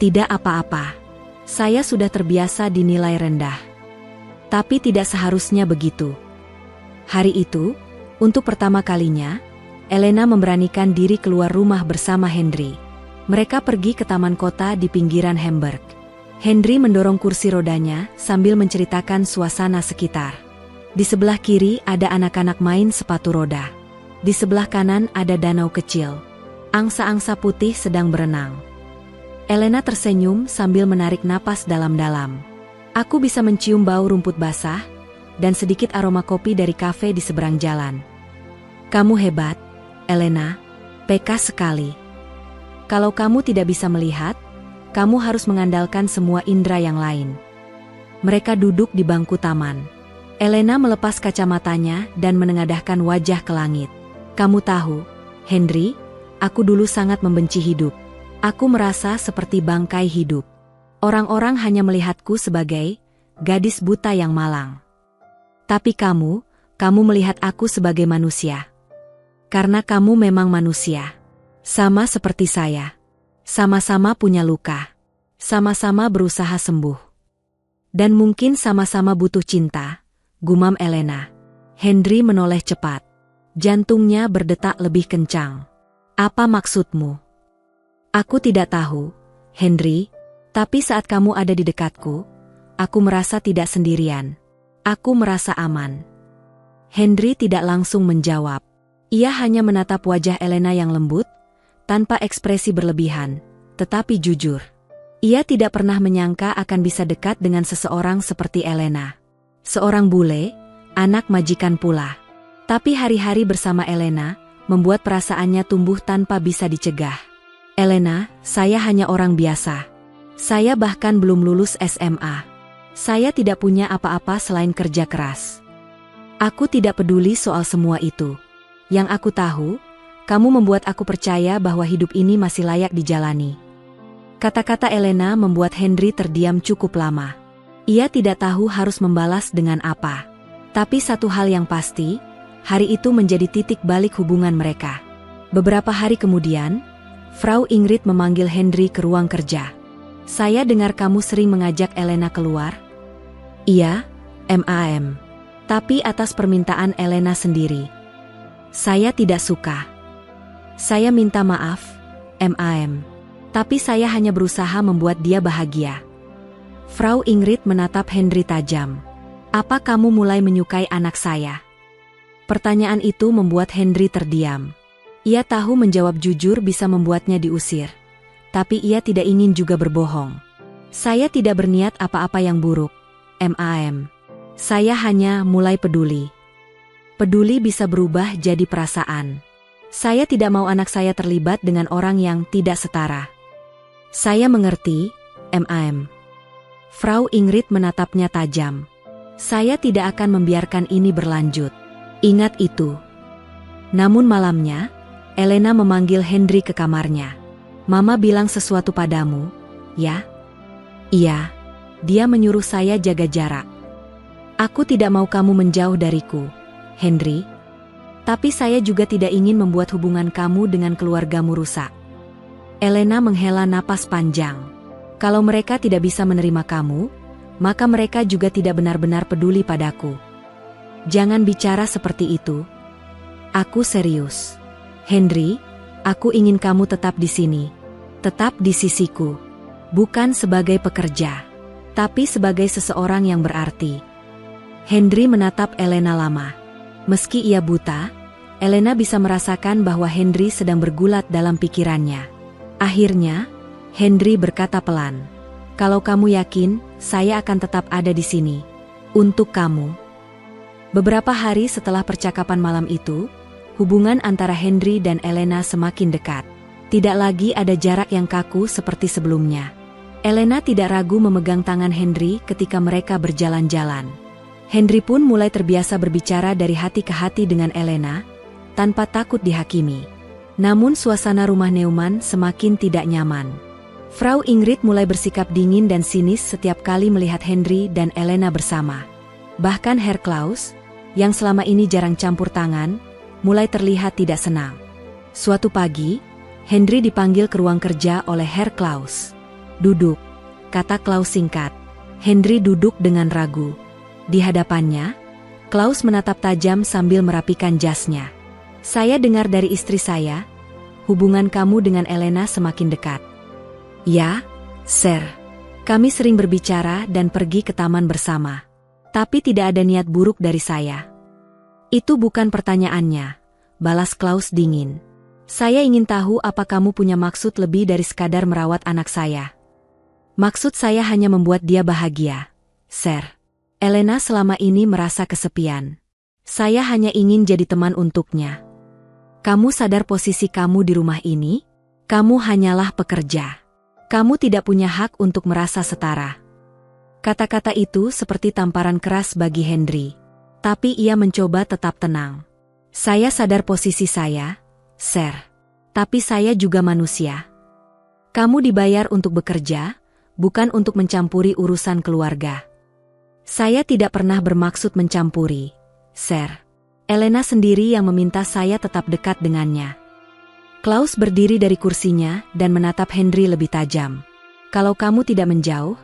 Tidak apa-apa. Saya sudah terbiasa dinilai rendah. Tapi tidak seharusnya begitu. Hari itu, untuk pertama kalinya, Elena memberanikan diri keluar rumah bersama Henry. Mereka pergi ke taman kota di pinggiran Hamburg. Henry mendorong kursi rodanya sambil menceritakan suasana sekitar. Di sebelah kiri ada anak-anak main sepatu roda. Di sebelah kanan ada danau kecil. Angsa-angsa putih sedang berenang. Elena tersenyum sambil menarik napas dalam-dalam. Aku bisa mencium bau rumput basah dan sedikit aroma kopi dari kafe di seberang jalan. Kamu hebat, Elena. Peka sekali. Kalau kamu tidak bisa melihat, kamu harus mengandalkan semua indera yang lain. Mereka duduk di bangku taman. Elena melepas kacamatanya dan menengadahkan wajah ke langit. Kamu tahu, Henry, aku dulu sangat membenci hidup. Aku merasa seperti bangkai hidup. Orang-orang hanya melihatku sebagai gadis buta yang malang. Tapi kamu melihat aku sebagai manusia. Karena kamu memang manusia. Sama seperti saya. Sama-sama punya luka. Sama-sama berusaha sembuh. Dan mungkin sama-sama butuh cinta, gumam Elena. Henry menoleh cepat. Jantungnya berdetak lebih kencang. Apa maksudmu? Aku tidak tahu, Henry, tapi saat kamu ada di dekatku, aku merasa tidak sendirian. Aku merasa aman. Henry tidak langsung menjawab. Ia hanya menatap wajah Elena yang lembut, tanpa ekspresi berlebihan, tetapi jujur. Ia tidak pernah menyangka akan bisa dekat dengan seseorang seperti Elena. Seorang bule, anak majikan pula. Tapi hari-hari bersama Elena, membuat perasaannya tumbuh tanpa bisa dicegah. Elena, saya hanya orang biasa. Saya bahkan belum lulus SMA. Saya tidak punya apa-apa selain kerja keras. Aku tidak peduli soal semua itu. Yang aku tahu, kamu membuat aku percaya bahwa hidup ini masih layak dijalani. Kata-kata Elena membuat Henry terdiam cukup lama. Ia tidak tahu harus membalas dengan apa. Tapi satu hal yang pasti, hari itu menjadi titik balik hubungan mereka. Beberapa hari kemudian, Frau Ingrid memanggil Henry ke ruang kerja. Saya dengar kamu sering mengajak Elena keluar. Iya, MAM. Tapi atas permintaan Elena sendiri. Saya tidak suka. Saya minta maaf, MAM. Tapi saya hanya berusaha membuat dia bahagia. Frau Ingrid menatap Henry tajam. Apa kamu mulai menyukai anak saya? Pertanyaan itu membuat Henry terdiam. Ia tahu menjawab jujur bisa membuatnya diusir. Tapi ia tidak ingin juga berbohong. Saya tidak berniat apa-apa yang buruk, MAM. Saya hanya mulai peduli. Peduli bisa berubah jadi perasaan. Saya tidak mau anak saya terlibat dengan orang yang tidak setara. Saya mengerti, MAM. Frau Ingrid menatapnya tajam. Saya tidak akan membiarkan ini berlanjut. Ingat itu. Namun malamnya, Elena memanggil Henry ke kamarnya. Mama bilang sesuatu padamu, ya? Iya. Dia menyuruh saya jaga jarak. Aku tidak mau kamu menjauh dariku, Henry. Tapi saya juga tidak ingin membuat hubungan kamu dengan keluargamu rusak. Elena menghela napas panjang. Kalau mereka tidak bisa menerima kamu, maka mereka juga tidak benar-benar peduli padaku. Jangan bicara seperti itu. Aku serius. Henry, aku ingin kamu tetap di sini. Tetap di sisiku. Bukan sebagai pekerja, tapi sebagai seseorang yang berarti. Henry menatap Elena lama. Meski ia buta, Elena bisa merasakan bahwa Henry sedang bergulat dalam pikirannya. Akhirnya, Henry berkata pelan, "Kalau kamu yakin, saya akan tetap ada di sini. Untuk kamu." Beberapa hari setelah percakapan malam itu, hubungan antara Henry dan Elena semakin dekat. Tidak lagi ada jarak yang kaku seperti sebelumnya. Elena tidak ragu memegang tangan Henry ketika mereka berjalan-jalan. Henry pun mulai terbiasa berbicara dari hati ke hati dengan Elena, tanpa takut dihakimi. Namun suasana rumah Neumann semakin tidak nyaman. Frau Ingrid mulai bersikap dingin dan sinis setiap kali melihat Henry dan Elena bersama. Bahkan Herr Klaus, yang selama ini jarang campur tangan, mulai terlihat tidak senang. Suatu pagi, Henry dipanggil ke ruang kerja oleh Herr Klaus. "Duduk," kata Klaus singkat. Henry duduk dengan ragu. Di hadapannya, Klaus menatap tajam sambil merapikan jasnya. "Saya dengar dari istri saya, hubungan kamu dengan Elena semakin dekat." "Ya, Sir. Kami sering berbicara dan pergi ke taman bersama. Tapi tidak ada niat buruk dari saya." "Itu bukan pertanyaannya," balas Klaus dingin. "Saya ingin tahu apa kamu punya maksud lebih dari sekadar merawat anak saya." "Maksud saya hanya membuat dia bahagia, Sir. Elena selama ini merasa kesepian. Saya hanya ingin jadi teman untuknya. Kamu sadar posisi kamu di rumah ini? Kamu hanyalah pekerja. Kamu tidak punya hak untuk merasa setara." Kata-kata itu seperti tamparan keras bagi Henry. Tapi ia mencoba tetap tenang. "Saya sadar posisi saya, Sir. Tapi saya juga manusia. Kamu dibayar untuk bekerja, bukan untuk mencampuri urusan keluarga." "Saya tidak pernah bermaksud mencampuri, Sir. Elena sendiri yang meminta saya tetap dekat dengannya." Klaus berdiri dari kursinya dan menatap Henry lebih tajam. Kalau kamu tidak menjauh,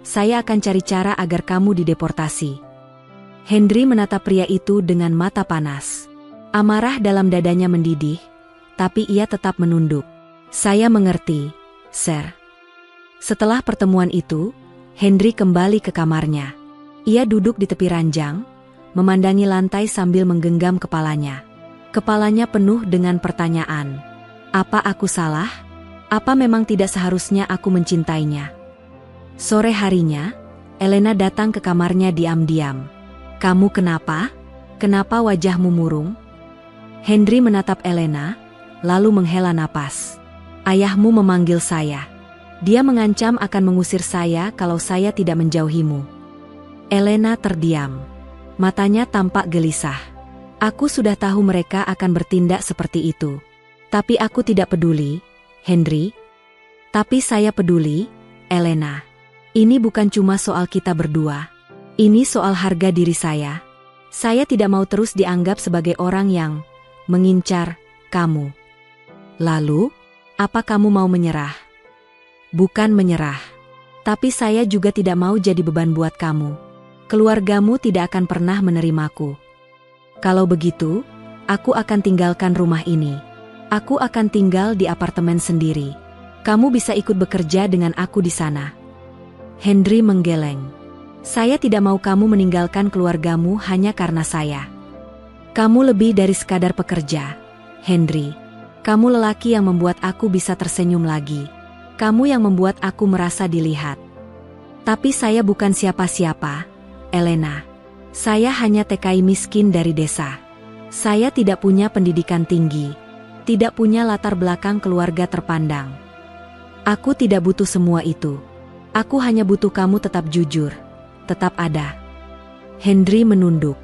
saya akan cari cara agar kamu dideportasi. Henry menatap pria itu dengan mata panas. Amarah dalam dadanya mendidih, tapi ia tetap menunduk. Saya mengerti, Sir. Setelah pertemuan itu, Henry kembali ke kamarnya. Ia duduk di tepi ranjang, memandangi lantai sambil menggenggam kepalanya. Kepalanya penuh dengan pertanyaan. Apa aku salah? Apa memang tidak seharusnya aku mencintainya? Sore harinya, Elena datang ke kamarnya diam-diam. Kamu kenapa? Kenapa wajahmu murung? Henry menatap Elena, lalu menghela napas. Ayahmu memanggil saya. Dia mengancam akan mengusir saya kalau saya tidak menjauhimu. Elena terdiam. Matanya tampak gelisah. Aku sudah tahu mereka akan bertindak seperti itu. Tapi aku tidak peduli, Henry. Tapi saya peduli, Elena. Ini bukan cuma soal kita berdua. Ini soal harga diri saya. Saya tidak mau terus dianggap sebagai orang yang mengincar kamu. Lalu, apa kamu mau menyerah? Bukan menyerah. Tapi saya juga tidak mau jadi beban buat kamu. Keluargamu tidak akan pernah menerimaku. Kalau begitu, aku akan tinggalkan rumah ini. Aku akan tinggal di apartemen sendiri. Kamu bisa ikut bekerja dengan aku di sana. Henry menggeleng. Saya tidak mau kamu meninggalkan keluargamu hanya karena saya. Kamu lebih dari sekadar pekerja, Henry. Kamu lelaki yang membuat aku bisa tersenyum lagi. Kamu yang membuat aku merasa dilihat. Tapi saya bukan siapa-siapa, Elena. Saya hanya TKI miskin dari desa. Saya tidak punya pendidikan tinggi. Tidak punya latar belakang keluarga terpandang. Aku tidak butuh semua itu. Aku hanya butuh kamu tetap jujur, tetap ada. Henry menunduk.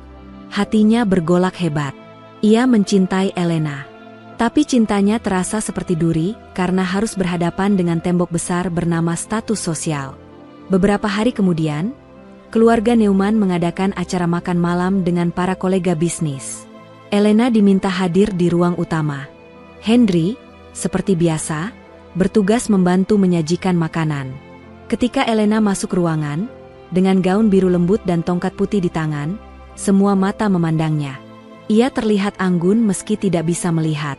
Hatinya bergolak hebat. Ia mencintai Elena. Tapi cintanya terasa seperti duri karena harus berhadapan dengan tembok besar bernama status sosial. Beberapa hari kemudian, keluarga Neumann mengadakan acara makan malam dengan para kolega bisnis. Elena diminta hadir di ruang utama. Henry, seperti biasa, bertugas membantu menyajikan makanan. Ketika Elena masuk ruangan, dengan gaun biru lembut dan tongkat putih di tangan, semua mata memandangnya. Ia terlihat anggun meski tidak bisa melihat.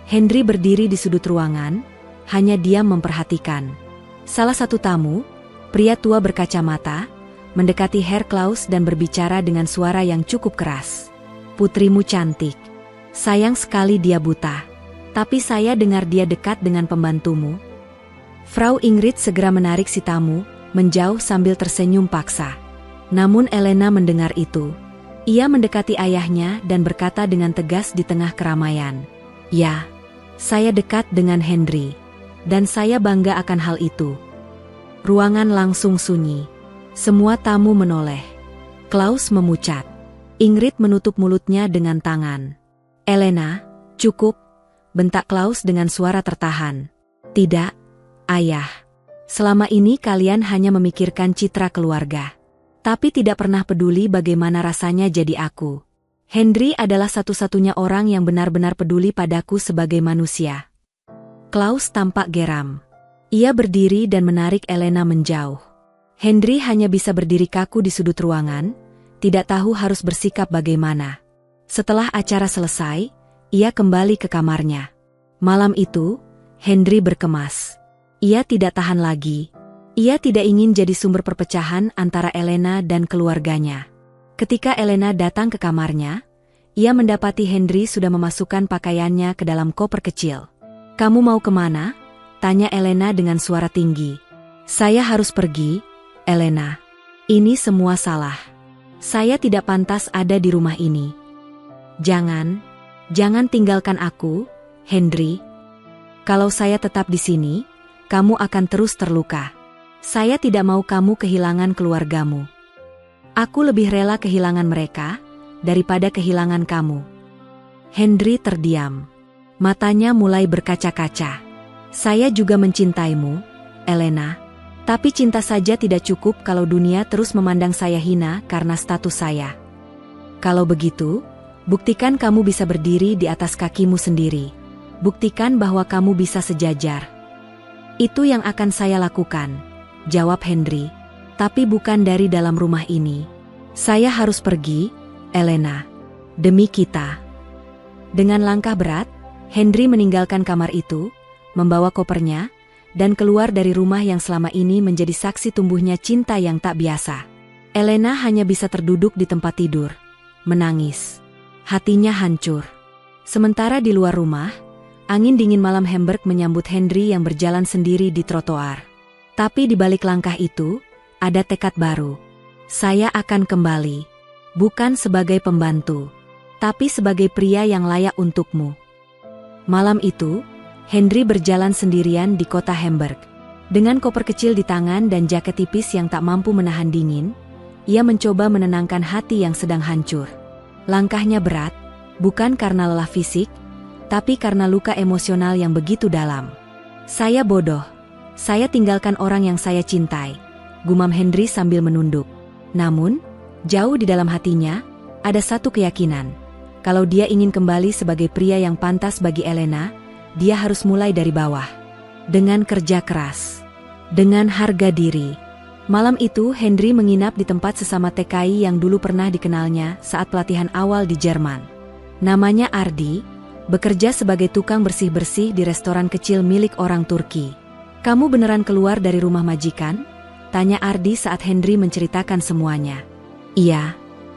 Henry berdiri di sudut ruangan, hanya diam memperhatikan. Salah satu tamu, pria tua berkacamata, mendekati Herr Klaus dan berbicara dengan suara yang cukup keras. Putrimu cantik. Sayang sekali dia buta. Tapi saya dengar dia dekat dengan pembantumu. Frau Ingrid segera menarik si tamu, menjauh sambil tersenyum paksa. Namun Elena mendengar itu. Ia mendekati ayahnya dan berkata dengan tegas di tengah keramaian. Ya, saya dekat dengan Henry. Dan saya bangga akan hal itu. Ruangan langsung sunyi. Semua tamu menoleh. Klaus memucat. Ingrid menutup mulutnya dengan tangan. Elena, cukup, bentak Klaus dengan suara tertahan. Tidak, Ayah. Selama ini kalian hanya memikirkan citra keluarga. Tapi tidak pernah peduli bagaimana rasanya jadi aku. Henry adalah satu-satunya orang yang benar-benar peduli padaku sebagai manusia. Klaus tampak geram. Ia berdiri dan menarik Elena menjauh. Henry hanya bisa berdiri kaku di sudut ruangan, tidak tahu harus bersikap bagaimana. Setelah acara selesai, ia kembali ke kamarnya. Malam itu, Henry berkemas. Ia tidak tahan lagi. Ia tidak ingin jadi sumber perpecahan antara Elena dan keluarganya. Ketika Elena datang ke kamarnya, ia mendapati Henry sudah memasukkan pakaiannya ke dalam koper kecil. Kamu mau kemana? Tanya Elena dengan suara tinggi. Saya harus pergi, Elena. Ini semua salah. Saya tidak pantas ada di rumah ini. Jangan tinggalkan aku, Henry. Kalau saya tetap di sini, kamu akan terus terluka. Saya tidak mau kamu kehilangan keluargamu. Aku lebih rela kehilangan mereka daripada kehilangan kamu. Henry terdiam. Matanya mulai berkaca-kaca. Saya juga mencintaimu, Elena. Tapi cinta saja tidak cukup kalau dunia terus memandang saya hina karena status saya. Kalau begitu, buktikan kamu bisa berdiri di atas kakimu sendiri. Buktikan bahwa kamu bisa sejajar. Itu yang akan saya lakukan, jawab Henry. Tapi bukan dari dalam rumah ini. Saya harus pergi, Elena. Demi kita. Dengan langkah berat, Henry meninggalkan kamar itu, membawa kopernya, dan keluar dari rumah yang selama ini menjadi saksi tumbuhnya cinta yang tak biasa. Elena hanya bisa terduduk di tempat tidur, menangis. Hatinya hancur. Sementara di luar rumah, angin dingin malam Hamburg menyambut Henry yang berjalan sendiri di trotoar. Tapi di balik langkah itu, ada tekad baru. Saya akan kembali. Bukan sebagai pembantu, tapi sebagai pria yang layak untukmu. Malam itu, Henry berjalan sendirian di kota Hamburg. Dengan koper kecil di tangan dan jaket tipis yang tak mampu menahan dingin, ia mencoba menenangkan hati yang sedang hancur. Langkahnya berat, bukan karena lelah fisik, tapi karena luka emosional yang begitu dalam. Saya bodoh. Saya tinggalkan orang yang saya cintai, gumam Henry sambil menunduk. Namun, jauh di dalam hatinya, ada satu keyakinan. Kalau dia ingin kembali sebagai pria yang pantas bagi Elena, dia harus mulai dari bawah. Dengan kerja keras. Dengan harga diri. Malam itu Henry menginap di tempat sesama TKI yang dulu pernah dikenalnya saat pelatihan awal di Jerman. Namanya Ardi, bekerja sebagai tukang bersih-bersih di restoran kecil milik orang Turki. "Kamu beneran keluar dari rumah majikan?" tanya Ardi saat Henry menceritakan semuanya. "Iya,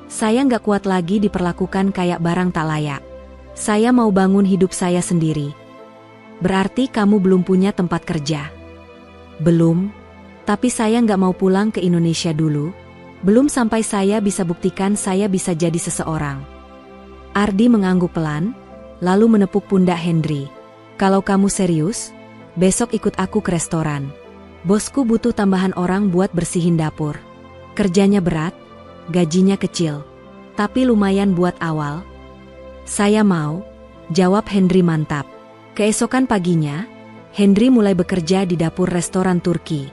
saya nggak kuat lagi diperlakukan kayak barang tak layak. Saya mau bangun hidup saya sendiri." "Berarti kamu belum punya tempat kerja?" "Belum, tapi saya nggak mau pulang ke Indonesia dulu. Belum sampai saya bisa buktikan saya bisa jadi seseorang." Ardi mengangguk pelan, lalu menepuk pundak Henry. "Kalau kamu serius, besok ikut aku ke restoran. Bosku butuh tambahan orang buat bersihin dapur. Kerjanya berat, gajinya kecil, tapi lumayan buat awal." "Saya mau," jawab Henry mantap. Keesokan paginya, Henry mulai bekerja di dapur restoran Turki.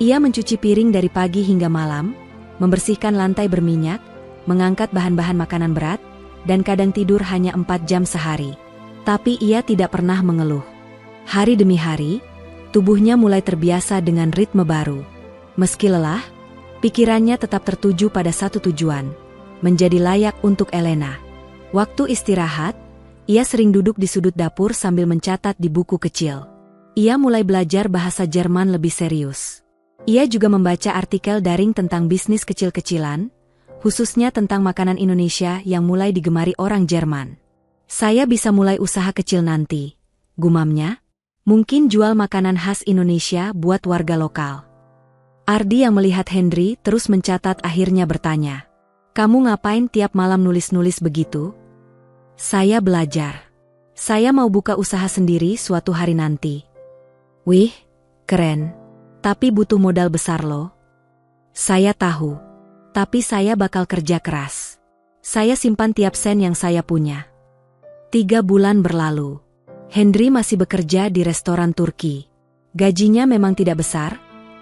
Ia mencuci piring dari pagi hingga malam, membersihkan lantai berminyak, mengangkat bahan-bahan makanan berat, dan kadang tidur hanya 4 jam sehari. Tapi ia tidak pernah mengeluh. Hari demi hari, tubuhnya mulai terbiasa dengan ritme baru. Meski lelah, pikirannya tetap tertuju pada satu tujuan, menjadi layak untuk Elena. Waktu istirahat, ia sering duduk di sudut dapur sambil mencatat di buku kecil. Ia mulai belajar bahasa Jerman lebih serius. Ia juga membaca artikel daring tentang bisnis kecil-kecilan, khususnya tentang makanan Indonesia yang mulai digemari orang Jerman. "Saya bisa mulai usaha kecil nanti," gumamnya. "Mungkin jual makanan khas Indonesia buat warga lokal." Ardi yang melihat Henry terus mencatat akhirnya bertanya, "Kamu ngapain tiap malam nulis-nulis begitu?" "Saya belajar. Saya mau buka usaha sendiri suatu hari nanti." "Wih, keren. Tapi butuh modal besar loh." "Saya tahu. Tapi saya bakal kerja keras. Saya simpan tiap sen yang saya punya." 3 bulan berlalu. Henry masih bekerja di restoran Turki. Gajinya memang tidak besar,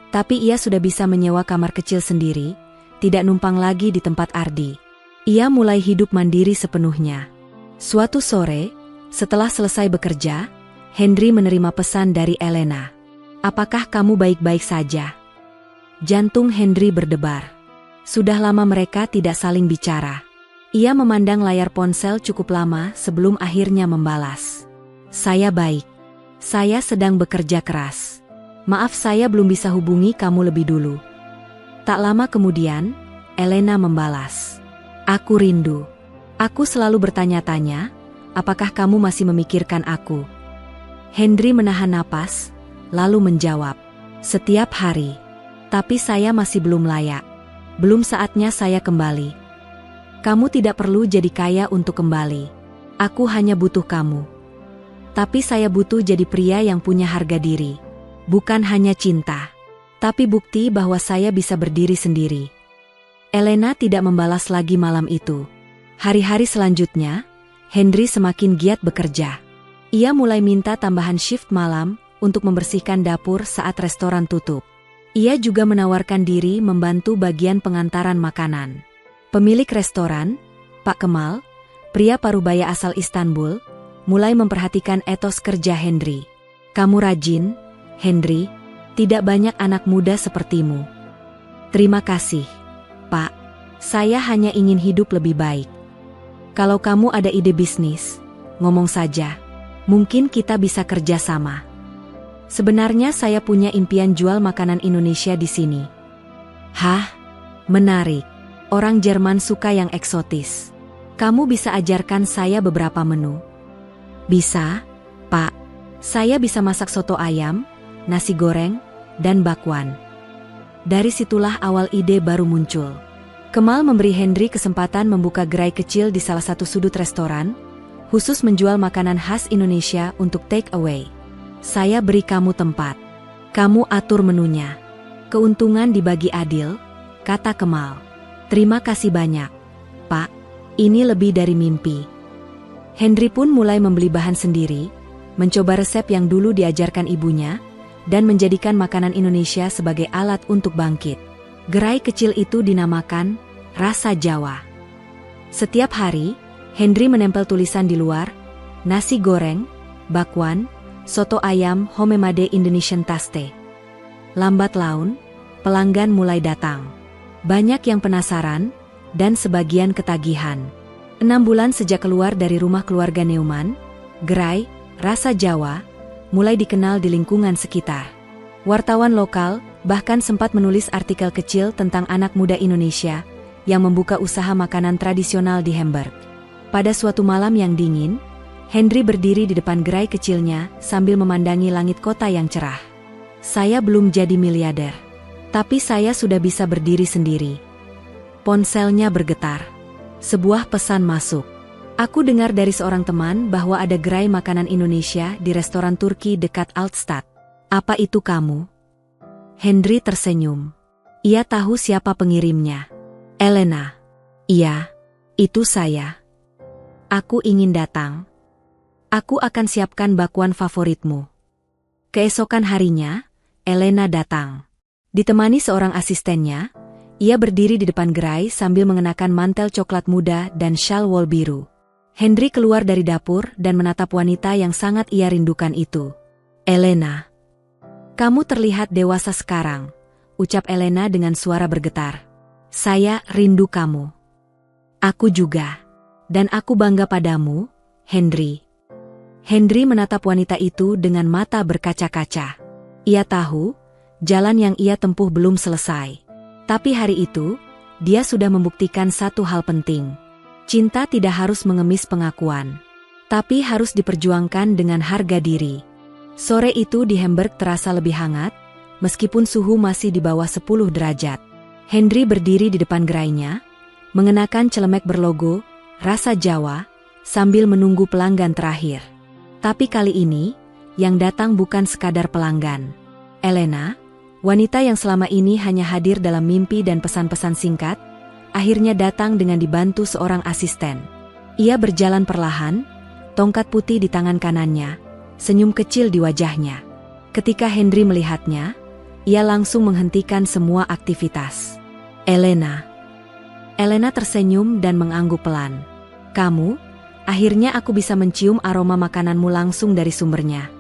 tapi ia sudah bisa menyewa kamar kecil sendiri, tidak numpang lagi di tempat Ardi. Ia mulai hidup mandiri sepenuhnya. Suatu sore, setelah selesai bekerja, Henry menerima pesan dari Elena. "Apakah kamu baik-baik saja?" Jantung Henry berdebar. Sudah lama mereka tidak saling bicara. Ia memandang layar ponsel cukup lama sebelum akhirnya membalas. "Saya baik. Saya sedang bekerja keras. Maaf saya belum bisa hubungi kamu lebih dulu." Tak lama kemudian, Elena membalas. "Aku rindu. Aku selalu bertanya-tanya, apakah kamu masih memikirkan aku?" Henry menahan napas, lalu menjawab, "Setiap hari. Tapi saya masih belum layak. Belum saatnya saya kembali." "Kamu tidak perlu jadi kaya untuk kembali. Aku hanya butuh kamu. Tapi saya butuh jadi pria yang punya harga diri. Bukan hanya cinta, tapi bukti bahwa saya bisa berdiri sendiri." Elena tidak membalas lagi malam itu. Hari-hari selanjutnya, Henry semakin giat bekerja. Ia mulai minta tambahan shift malam untuk membersihkan dapur saat restoran tutup. Ia juga menawarkan diri membantu bagian pengantaran makanan. Pemilik restoran, Pak Kemal, pria parubaya asal Istanbul, mulai memperhatikan etos kerja Henry. "Kamu rajin, Henry. Tidak banyak anak muda sepertimu. Terima kasih, Pak. Saya hanya ingin hidup lebih baik. Kalau kamu ada ide bisnis, ngomong saja. Mungkin kita bisa kerja sama. Sebenarnya saya punya impian jual makanan Indonesia di sini. Hah? Menarik. Orang Jerman suka yang eksotis. Kamu bisa ajarkan saya beberapa menu? Bisa, Pak. Saya bisa masak soto ayam, nasi goreng, dan bakwan. Dari situlah awal ide baru muncul. Kemal memberi Henry kesempatan membuka gerai kecil di salah satu sudut restoran, khusus menjual makanan khas Indonesia untuk take away. Saya beri kamu tempat. Kamu atur menunya. Keuntungan dibagi adil, kata Kemal. Terima kasih banyak, Pak. Ini lebih dari mimpi. Henry pun mulai membeli bahan sendiri, mencoba resep yang dulu diajarkan ibunya, dan menjadikan makanan Indonesia sebagai alat untuk bangkit. Gerai kecil itu dinamakan Rasa Jawa. Setiap hari, Henry menempel tulisan di luar, nasi goreng, bakwan, soto ayam homemade Indonesian taste. Lambat laun, pelanggan mulai datang. Banyak yang penasaran, dan sebagian ketagihan. 6 bulan sejak keluar dari rumah keluarga Neumann, gerai Rasa Jawa mulai dikenal di lingkungan sekitar. Wartawan lokal bahkan sempat menulis artikel kecil tentang anak muda Indonesia yang membuka usaha makanan tradisional di Hamburg. Pada suatu malam yang dingin, Henry berdiri di depan gerai kecilnya sambil memandangi langit kota yang cerah. Saya belum jadi miliarder, tapi saya sudah bisa berdiri sendiri. Ponselnya bergetar. Sebuah pesan masuk. Aku dengar dari seorang teman bahwa ada gerai makanan Indonesia di restoran Turki dekat Altstadt. Apa itu kamu? Henry tersenyum. Ia tahu siapa pengirimnya. Elena. Iya, itu saya. Aku ingin datang. Aku akan siapkan bakwan favoritmu. Keesokan harinya, Elena datang. Ditemani seorang asistennya, ia berdiri di depan gerai sambil mengenakan mantel coklat muda dan syal wol biru. Henry keluar dari dapur dan menatap wanita yang sangat ia rindukan itu. Elena. Kamu terlihat dewasa sekarang, ucap Elena dengan suara bergetar. Saya rindu kamu. Aku juga. Dan aku bangga padamu, Henry. Henry menatap wanita itu dengan mata berkaca-kaca. Ia tahu, jalan yang ia tempuh belum selesai. Tapi hari itu, dia sudah membuktikan satu hal penting. Cinta tidak harus mengemis pengakuan, tapi harus diperjuangkan dengan harga diri. Sore itu di Hamburg terasa lebih hangat, meskipun suhu masih di bawah 10 derajat. Henry berdiri di depan gerainya, mengenakan celemek berlogo Rasa Jawa, sambil menunggu pelanggan terakhir. Tapi kali ini, yang datang bukan sekadar pelanggan. Elena, wanita yang selama ini hanya hadir dalam mimpi dan pesan-pesan singkat, akhirnya datang dengan dibantu seorang asisten. Ia berjalan perlahan, tongkat putih di tangan kanannya, senyum kecil di wajahnya. Ketika Henry melihatnya, ia langsung menghentikan semua aktivitas. Elena. Elena tersenyum dan mengangguk pelan. Kamu, akhirnya aku bisa mencium aroma makananmu langsung dari sumbernya.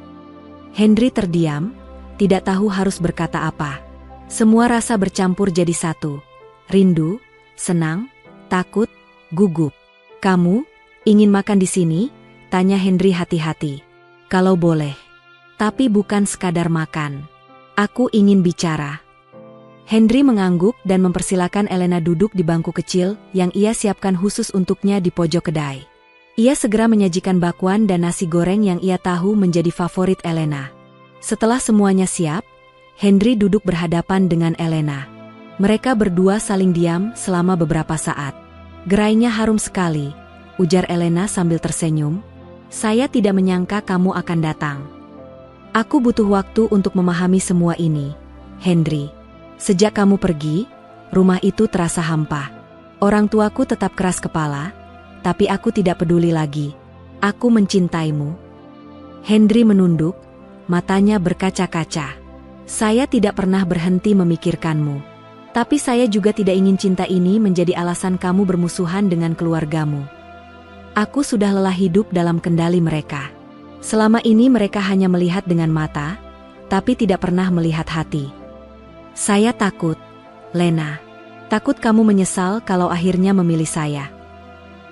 Henry terdiam, tidak tahu harus berkata apa. Semua rasa bercampur jadi satu. Rindu, senang, takut, gugup. Kamu, ingin makan di sini? Tanya Henry hati-hati. Kalau boleh. Tapi bukan sekadar makan. Aku ingin bicara. Henry mengangguk dan mempersilakan Elena duduk di bangku kecil yang ia siapkan khusus untuknya di pojok kedai. Ia segera menyajikan bakwan dan nasi goreng yang ia tahu menjadi favorit Elena. Setelah semuanya siap, Henry duduk berhadapan dengan Elena. Mereka berdua saling diam selama beberapa saat. Gerainya harum sekali, ujar Elena sambil tersenyum. Saya tidak menyangka kamu akan datang. Aku butuh waktu untuk memahami semua ini, Henry. Sejak kamu pergi, rumah itu terasa hampa. Orang tuaku tetap keras kepala, tapi aku tidak peduli lagi. Aku mencintaimu. Henry menunduk, matanya berkaca-kaca. Saya tidak pernah berhenti memikirkanmu. Tapi saya juga tidak ingin cinta ini menjadi alasan kamu bermusuhan dengan keluargamu. Aku sudah lelah hidup dalam kendali mereka. Selama ini mereka hanya melihat dengan mata, tapi tidak pernah melihat hati. Saya takut, Lena. Takut kamu menyesal kalau akhirnya memilih saya.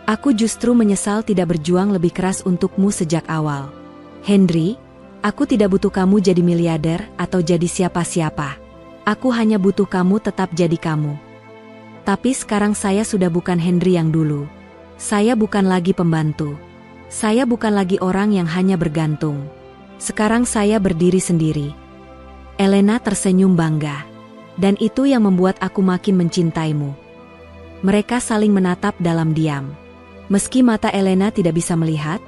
Aku justru menyesal tidak berjuang lebih keras untukmu sejak awal. Henry, aku tidak butuh kamu jadi miliarder atau jadi siapa-siapa. Aku hanya butuh kamu tetap jadi kamu. Tapi sekarang saya sudah bukan Henry yang dulu. Saya bukan lagi pembantu. Saya bukan lagi orang yang hanya bergantung. Sekarang saya berdiri sendiri. Elena tersenyum bangga. Dan itu yang membuat aku makin mencintaimu. Mereka saling menatap dalam diam. Meski mata Elena tidak bisa melihat,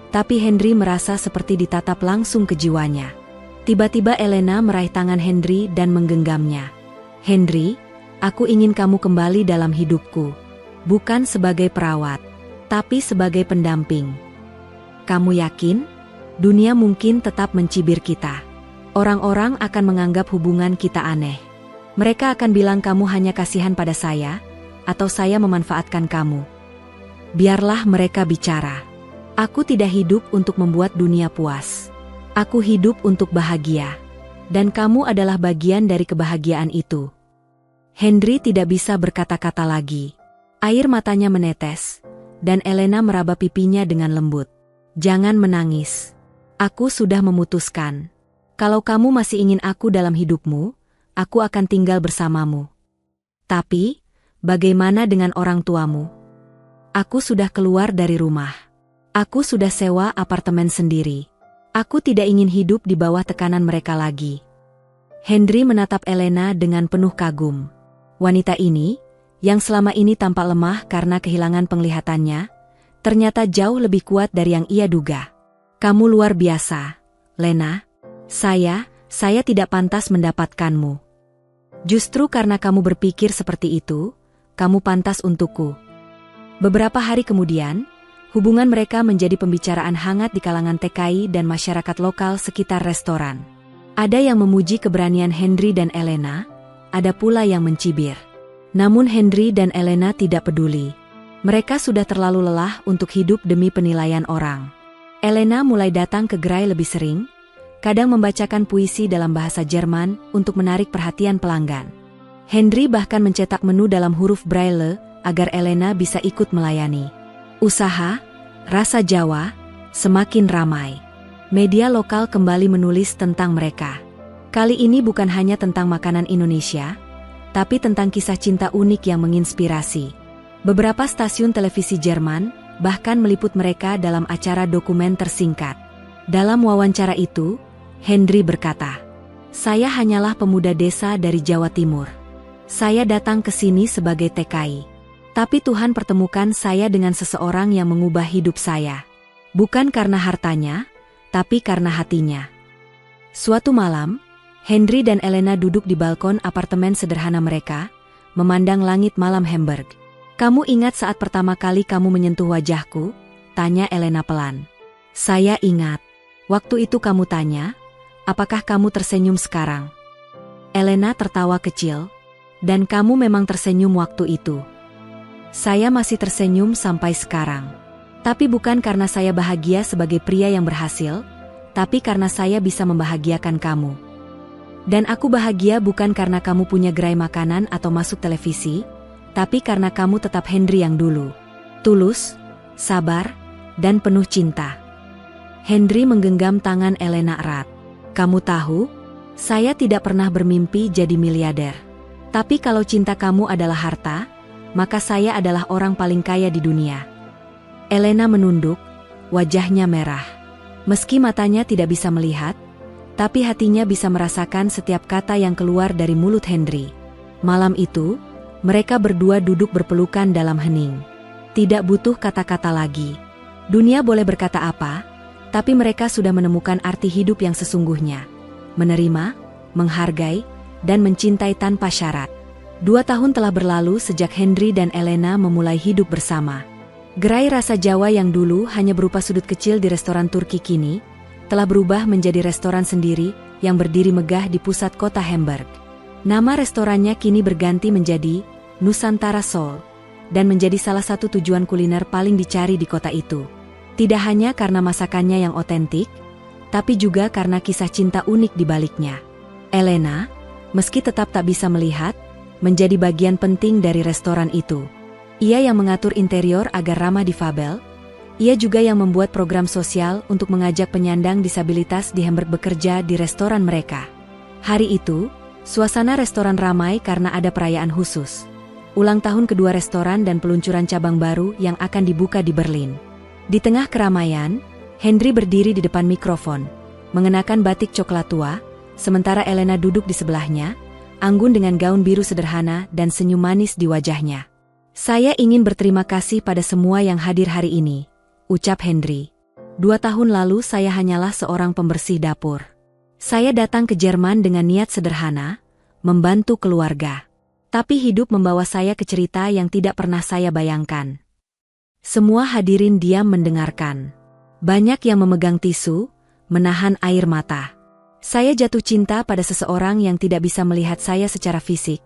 tapi Henry merasa seperti ditatap langsung ke jiwanya. Tiba-tiba Elena meraih tangan Henry dan menggenggamnya. Henry, aku ingin kamu kembali dalam hidupku. Bukan sebagai perawat, tapi sebagai pendamping. Kamu yakin? Dunia mungkin tetap mencibir kita. Orang-orang akan menganggap hubungan kita aneh. Mereka akan bilang kamu hanya kasihan pada saya, atau saya memanfaatkan kamu. Biarlah mereka bicara. Aku tidak hidup untuk membuat dunia puas. Aku hidup untuk bahagia. Dan kamu adalah bagian dari kebahagiaan itu. Henry tidak bisa berkata-kata lagi. Air matanya menetes, dan Elena meraba pipinya dengan lembut. Jangan menangis. Aku sudah memutuskan. Kalau kamu masih ingin aku dalam hidupmu, aku akan tinggal bersamamu. Tapi, bagaimana dengan orang tuamu? Aku sudah keluar dari rumah. Aku sudah sewa apartemen sendiri. Aku tidak ingin hidup di bawah tekanan mereka lagi. Henry menatap Elena dengan penuh kagum. Wanita ini, yang selama ini tampak lemah karena kehilangan penglihatannya, ternyata jauh lebih kuat dari yang ia duga. Kamu luar biasa, Lena. Saya tidak pantas mendapatkanmu. Justru karena kamu berpikir seperti itu, kamu pantas untukku. Beberapa hari kemudian, hubungan mereka menjadi pembicaraan hangat di kalangan TKI dan masyarakat lokal sekitar restoran. Ada yang memuji keberanian Henry dan Elena, ada pula yang mencibir. Namun Henry dan Elena tidak peduli. Mereka sudah terlalu lelah untuk hidup demi penilaian orang. Elena mulai datang ke gerai lebih sering, kadang membacakan puisi dalam bahasa Jerman untuk menarik perhatian pelanggan. Henry bahkan mencetak menu dalam huruf Braille agar Elena bisa ikut melayani. Usaha, rasa Jawa, semakin ramai. Media lokal kembali menulis tentang mereka. Kali ini bukan hanya tentang makanan Indonesia, tapi tentang kisah cinta unik yang menginspirasi. Beberapa stasiun televisi Jerman bahkan meliput mereka dalam acara dokumenter singkat. Dalam wawancara itu, Henry berkata, "Saya hanyalah pemuda desa dari Jawa Timur. Saya datang ke sini sebagai TKI. Tapi Tuhan pertemukan saya dengan seseorang yang mengubah hidup saya. Bukan karena hartanya, tapi karena hatinya." Suatu malam, Henry dan Elena duduk di balkon apartemen sederhana mereka, memandang langit malam Hamburg. "Kamu ingat saat pertama kali kamu menyentuh wajahku?" tanya Elena pelan. "Saya ingat. Waktu itu kamu tanya, apakah kamu tersenyum sekarang?" Elena tertawa kecil. "Dan kamu memang tersenyum waktu itu." "Saya masih tersenyum sampai sekarang. Tapi bukan karena saya bahagia sebagai pria yang berhasil, tapi karena saya bisa membahagiakan kamu. Dan aku bahagia bukan karena kamu punya gerai makanan atau masuk televisi, tapi karena kamu tetap Henry yang dulu. Tulus, sabar, dan penuh cinta." Henry menggenggam tangan Elena erat. "Kamu tahu, saya tidak pernah bermimpi jadi miliarder. Tapi kalau cinta kamu adalah harta, maka saya adalah orang paling kaya di dunia." Elena menunduk, wajahnya merah. Meski matanya tidak bisa melihat, tapi hatinya bisa merasakan setiap kata yang keluar dari mulut Henry. Malam itu, mereka berdua duduk berpelukan dalam hening. Tidak butuh kata-kata lagi. Dunia boleh berkata apa, tapi mereka sudah menemukan arti hidup yang sesungguhnya. Menerima, menghargai, dan mencintai tanpa syarat. 2 tahun telah berlalu sejak Henry dan Elena memulai hidup bersama. Gerai rasa Jawa yang dulu hanya berupa sudut kecil di restoran Turki kini, telah berubah menjadi restoran sendiri yang berdiri megah di pusat kota Hamburg. Nama restorannya kini berganti menjadi Nusantara Soul, dan menjadi salah satu tujuan kuliner paling dicari di kota itu. Tidak hanya karena masakannya yang otentik, tapi juga karena kisah cinta unik di baliknya. Elena, meski tetap tak bisa melihat, menjadi bagian penting dari restoran itu. Ia yang mengatur interior agar ramah difabel. Ia juga yang membuat program sosial untuk mengajak penyandang disabilitas di Hamburg bekerja di restoran mereka. Hari itu, suasana restoran ramai karena ada perayaan khusus. Ulang tahun kedua restoran dan peluncuran cabang baru yang akan dibuka di Berlin. Di tengah keramaian, Henry berdiri di depan mikrofon, mengenakan batik coklat tua, sementara Elena duduk di sebelahnya, anggun dengan gaun biru sederhana dan senyum manis di wajahnya. "Saya ingin berterima kasih pada semua yang hadir hari ini," ucap Henry. 2 tahun lalu saya hanyalah seorang pembersih dapur. Saya datang ke Jerman dengan niat sederhana, membantu keluarga. Tapi hidup membawa saya ke cerita yang tidak pernah saya bayangkan. Semua hadirin diam mendengarkan. Banyak yang memegang tisu, menahan air mata. Saya jatuh cinta pada seseorang yang tidak bisa melihat saya secara fisik,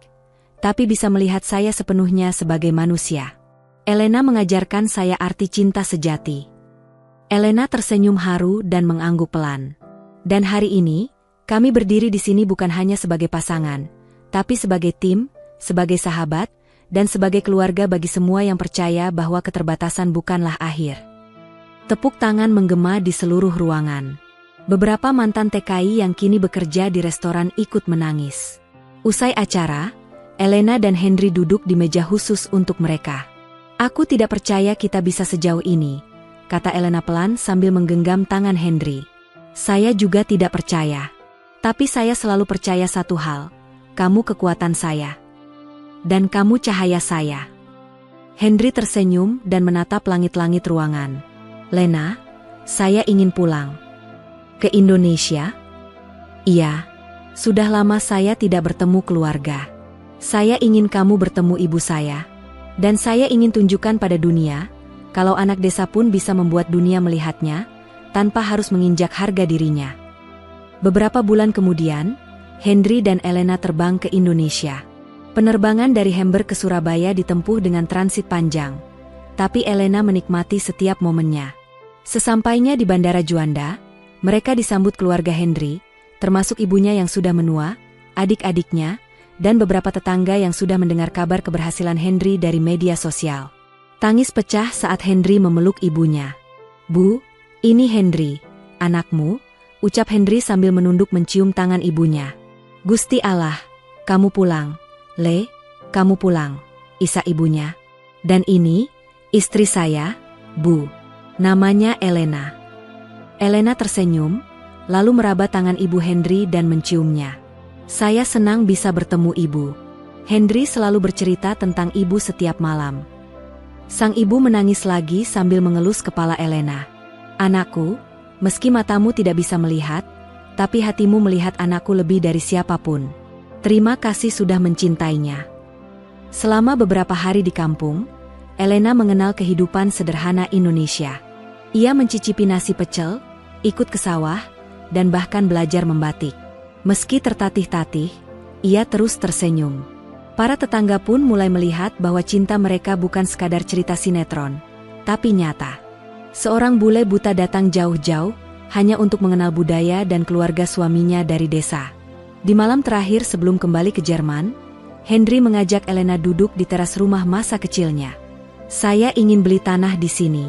tapi bisa melihat saya sepenuhnya sebagai manusia. Elena mengajarkan saya arti cinta sejati. Elena tersenyum haru dan mengangguk pelan. Dan hari ini, kami berdiri di sini bukan hanya sebagai pasangan, tapi sebagai tim, sebagai sahabat, dan sebagai keluarga bagi semua yang percaya bahwa keterbatasan bukanlah akhir. Tepuk tangan menggema di seluruh ruangan. Beberapa mantan TKI yang kini bekerja di restoran ikut menangis. Usai acara, Elena dan Henry duduk di meja khusus untuk mereka. "Aku tidak percaya kita bisa sejauh ini," kata Elena pelan sambil menggenggam tangan Henry. "Saya juga tidak percaya. Tapi saya selalu percaya satu hal, kamu kekuatan saya. Dan kamu cahaya saya." Henry tersenyum dan menatap langit-langit ruangan. "Lena, saya ingin pulang." "Ke Indonesia?" "Iya, sudah lama saya tidak bertemu keluarga. Saya ingin kamu bertemu ibu saya. Dan saya ingin tunjukkan pada dunia, kalau anak desa pun bisa membuat dunia melihatnya, tanpa harus menginjak harga dirinya." Beberapa bulan kemudian, Henry dan Elena terbang ke Indonesia. Penerbangan dari Hamburg ke Surabaya ditempuh dengan transit panjang. Tapi Elena menikmati setiap momennya. Sesampainya di Bandara Juanda, mereka disambut keluarga Henry, termasuk ibunya yang sudah menua, adik-adiknya, dan beberapa tetangga yang sudah mendengar kabar keberhasilan Henry dari media sosial. Tangis pecah saat Henry memeluk ibunya. "Bu, ini Henry, anakmu," ucap Henry sambil menunduk mencium tangan ibunya. "Gusti Allah, kamu pulang. Le, kamu pulang," isak ibunya. "Dan ini, istri saya, Bu. Namanya Elena." Elena tersenyum, lalu meraba tangan ibu Henry dan menciumnya. "Saya senang bisa bertemu ibu." Henry selalu bercerita tentang ibu setiap malam. Sang ibu menangis lagi sambil mengelus kepala Elena. "Anakku, meski matamu tidak bisa melihat, tapi hatimu melihat anakku lebih dari siapapun. Terima kasih sudah mencintainya." Selama beberapa hari di kampung, Elena mengenal kehidupan sederhana Indonesia. Ia mencicipi nasi pecel, ikut ke sawah, dan bahkan belajar membatik. Meski tertatih-tatih, ia terus tersenyum. Para tetangga pun mulai melihat bahwa cinta mereka bukan sekadar cerita sinetron, tapi nyata. Seorang bule buta datang jauh-jauh, hanya untuk mengenal budaya dan keluarga suaminya dari desa. Di malam terakhir sebelum kembali ke Jerman, Henry mengajak Elena duduk di teras rumah masa kecilnya. "Saya ingin beli tanah di sini,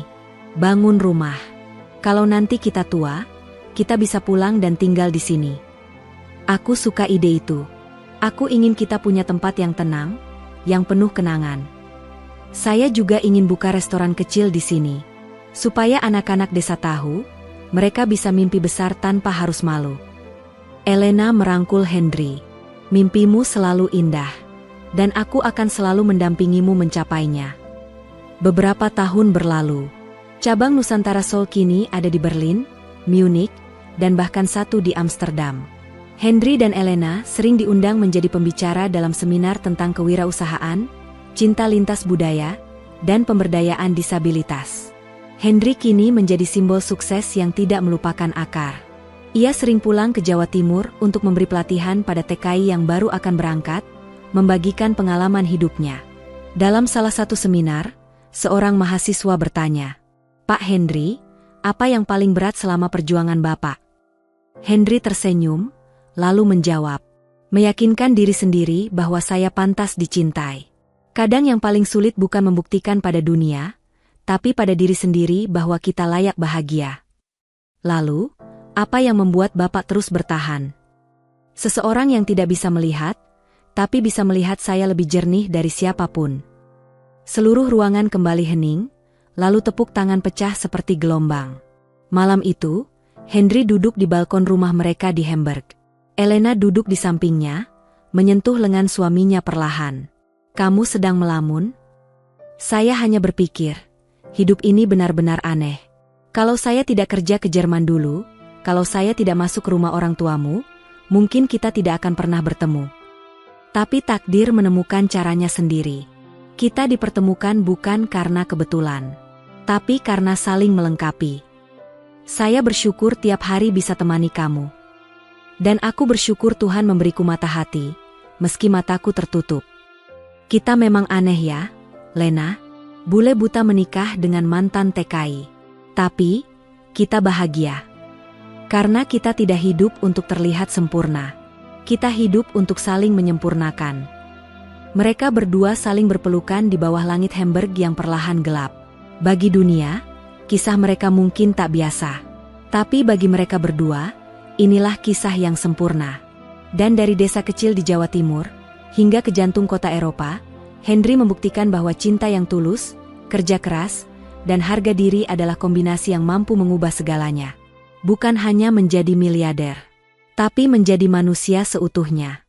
bangun rumah. Kalau nanti kita tua, kita bisa pulang dan tinggal di sini." Aku suka ide itu. Aku ingin kita punya tempat yang tenang, yang penuh kenangan. Saya juga ingin buka restoran kecil di sini, supaya anak-anak desa tahu, mereka bisa mimpi besar tanpa harus malu. Elena merangkul Henry. "Mimpimu selalu indah, dan aku akan selalu mendampingimu mencapainya." Beberapa tahun berlalu. Cabang Nusantara Soul kini ada di Berlin, Munich, dan bahkan satu di Amsterdam. Henry dan Elena sering diundang menjadi pembicara dalam seminar tentang kewirausahaan, cinta lintas budaya, dan pemberdayaan disabilitas. Henry kini menjadi simbol sukses yang tidak melupakan akar. Ia sering pulang ke Jawa Timur untuk memberi pelatihan pada TKI yang baru akan berangkat, membagikan pengalaman hidupnya. Dalam salah satu seminar, seorang mahasiswa bertanya, "Pak Henry, apa yang paling berat selama perjuangan Bapak?" Henry tersenyum, lalu menjawab, meyakinkan diri sendiri bahwa saya pantas dicintai. Kadang yang paling sulit bukan membuktikan pada dunia, tapi pada diri sendiri bahwa kita layak bahagia. Lalu, apa yang membuat Bapak terus bertahan? Seseorang yang tidak bisa melihat, tapi bisa melihat saya lebih jernih dari siapapun. Seluruh ruangan kembali hening, lalu tepuk tangan pecah seperti gelombang. Malam itu, Henry duduk di balkon rumah mereka di Hamburg. Elena duduk di sampingnya, menyentuh lengan suaminya perlahan. Kamu sedang melamun? Saya hanya berpikir, hidup ini benar-benar aneh. Kalau saya tidak kerja ke Jerman dulu, kalau saya tidak masuk ke rumah orang tuamu, mungkin kita tidak akan pernah bertemu. Tapi takdir menemukan caranya sendiri. Kita dipertemukan bukan karena kebetulan, tapi karena saling melengkapi. Saya bersyukur tiap hari bisa temani kamu. Dan aku bersyukur Tuhan memberiku mata hati, meski mataku tertutup. Kita memang aneh ya, Lena. Bule buta menikah dengan mantan TKI. Tapi, kita bahagia. Karena kita tidak hidup untuk terlihat sempurna. Kita hidup untuk saling menyempurnakan. Mereka berdua saling berpelukan di bawah langit Hamburg yang perlahan gelap. Bagi dunia, kisah mereka mungkin tak biasa. Tapi bagi mereka berdua, inilah kisah yang sempurna. Dan dari desa kecil di Jawa Timur, hingga ke jantung kota Eropa, Henry membuktikan bahwa cinta yang tulus, kerja keras, dan harga diri adalah kombinasi yang mampu mengubah segalanya. Bukan hanya menjadi miliarder, tapi menjadi manusia seutuhnya.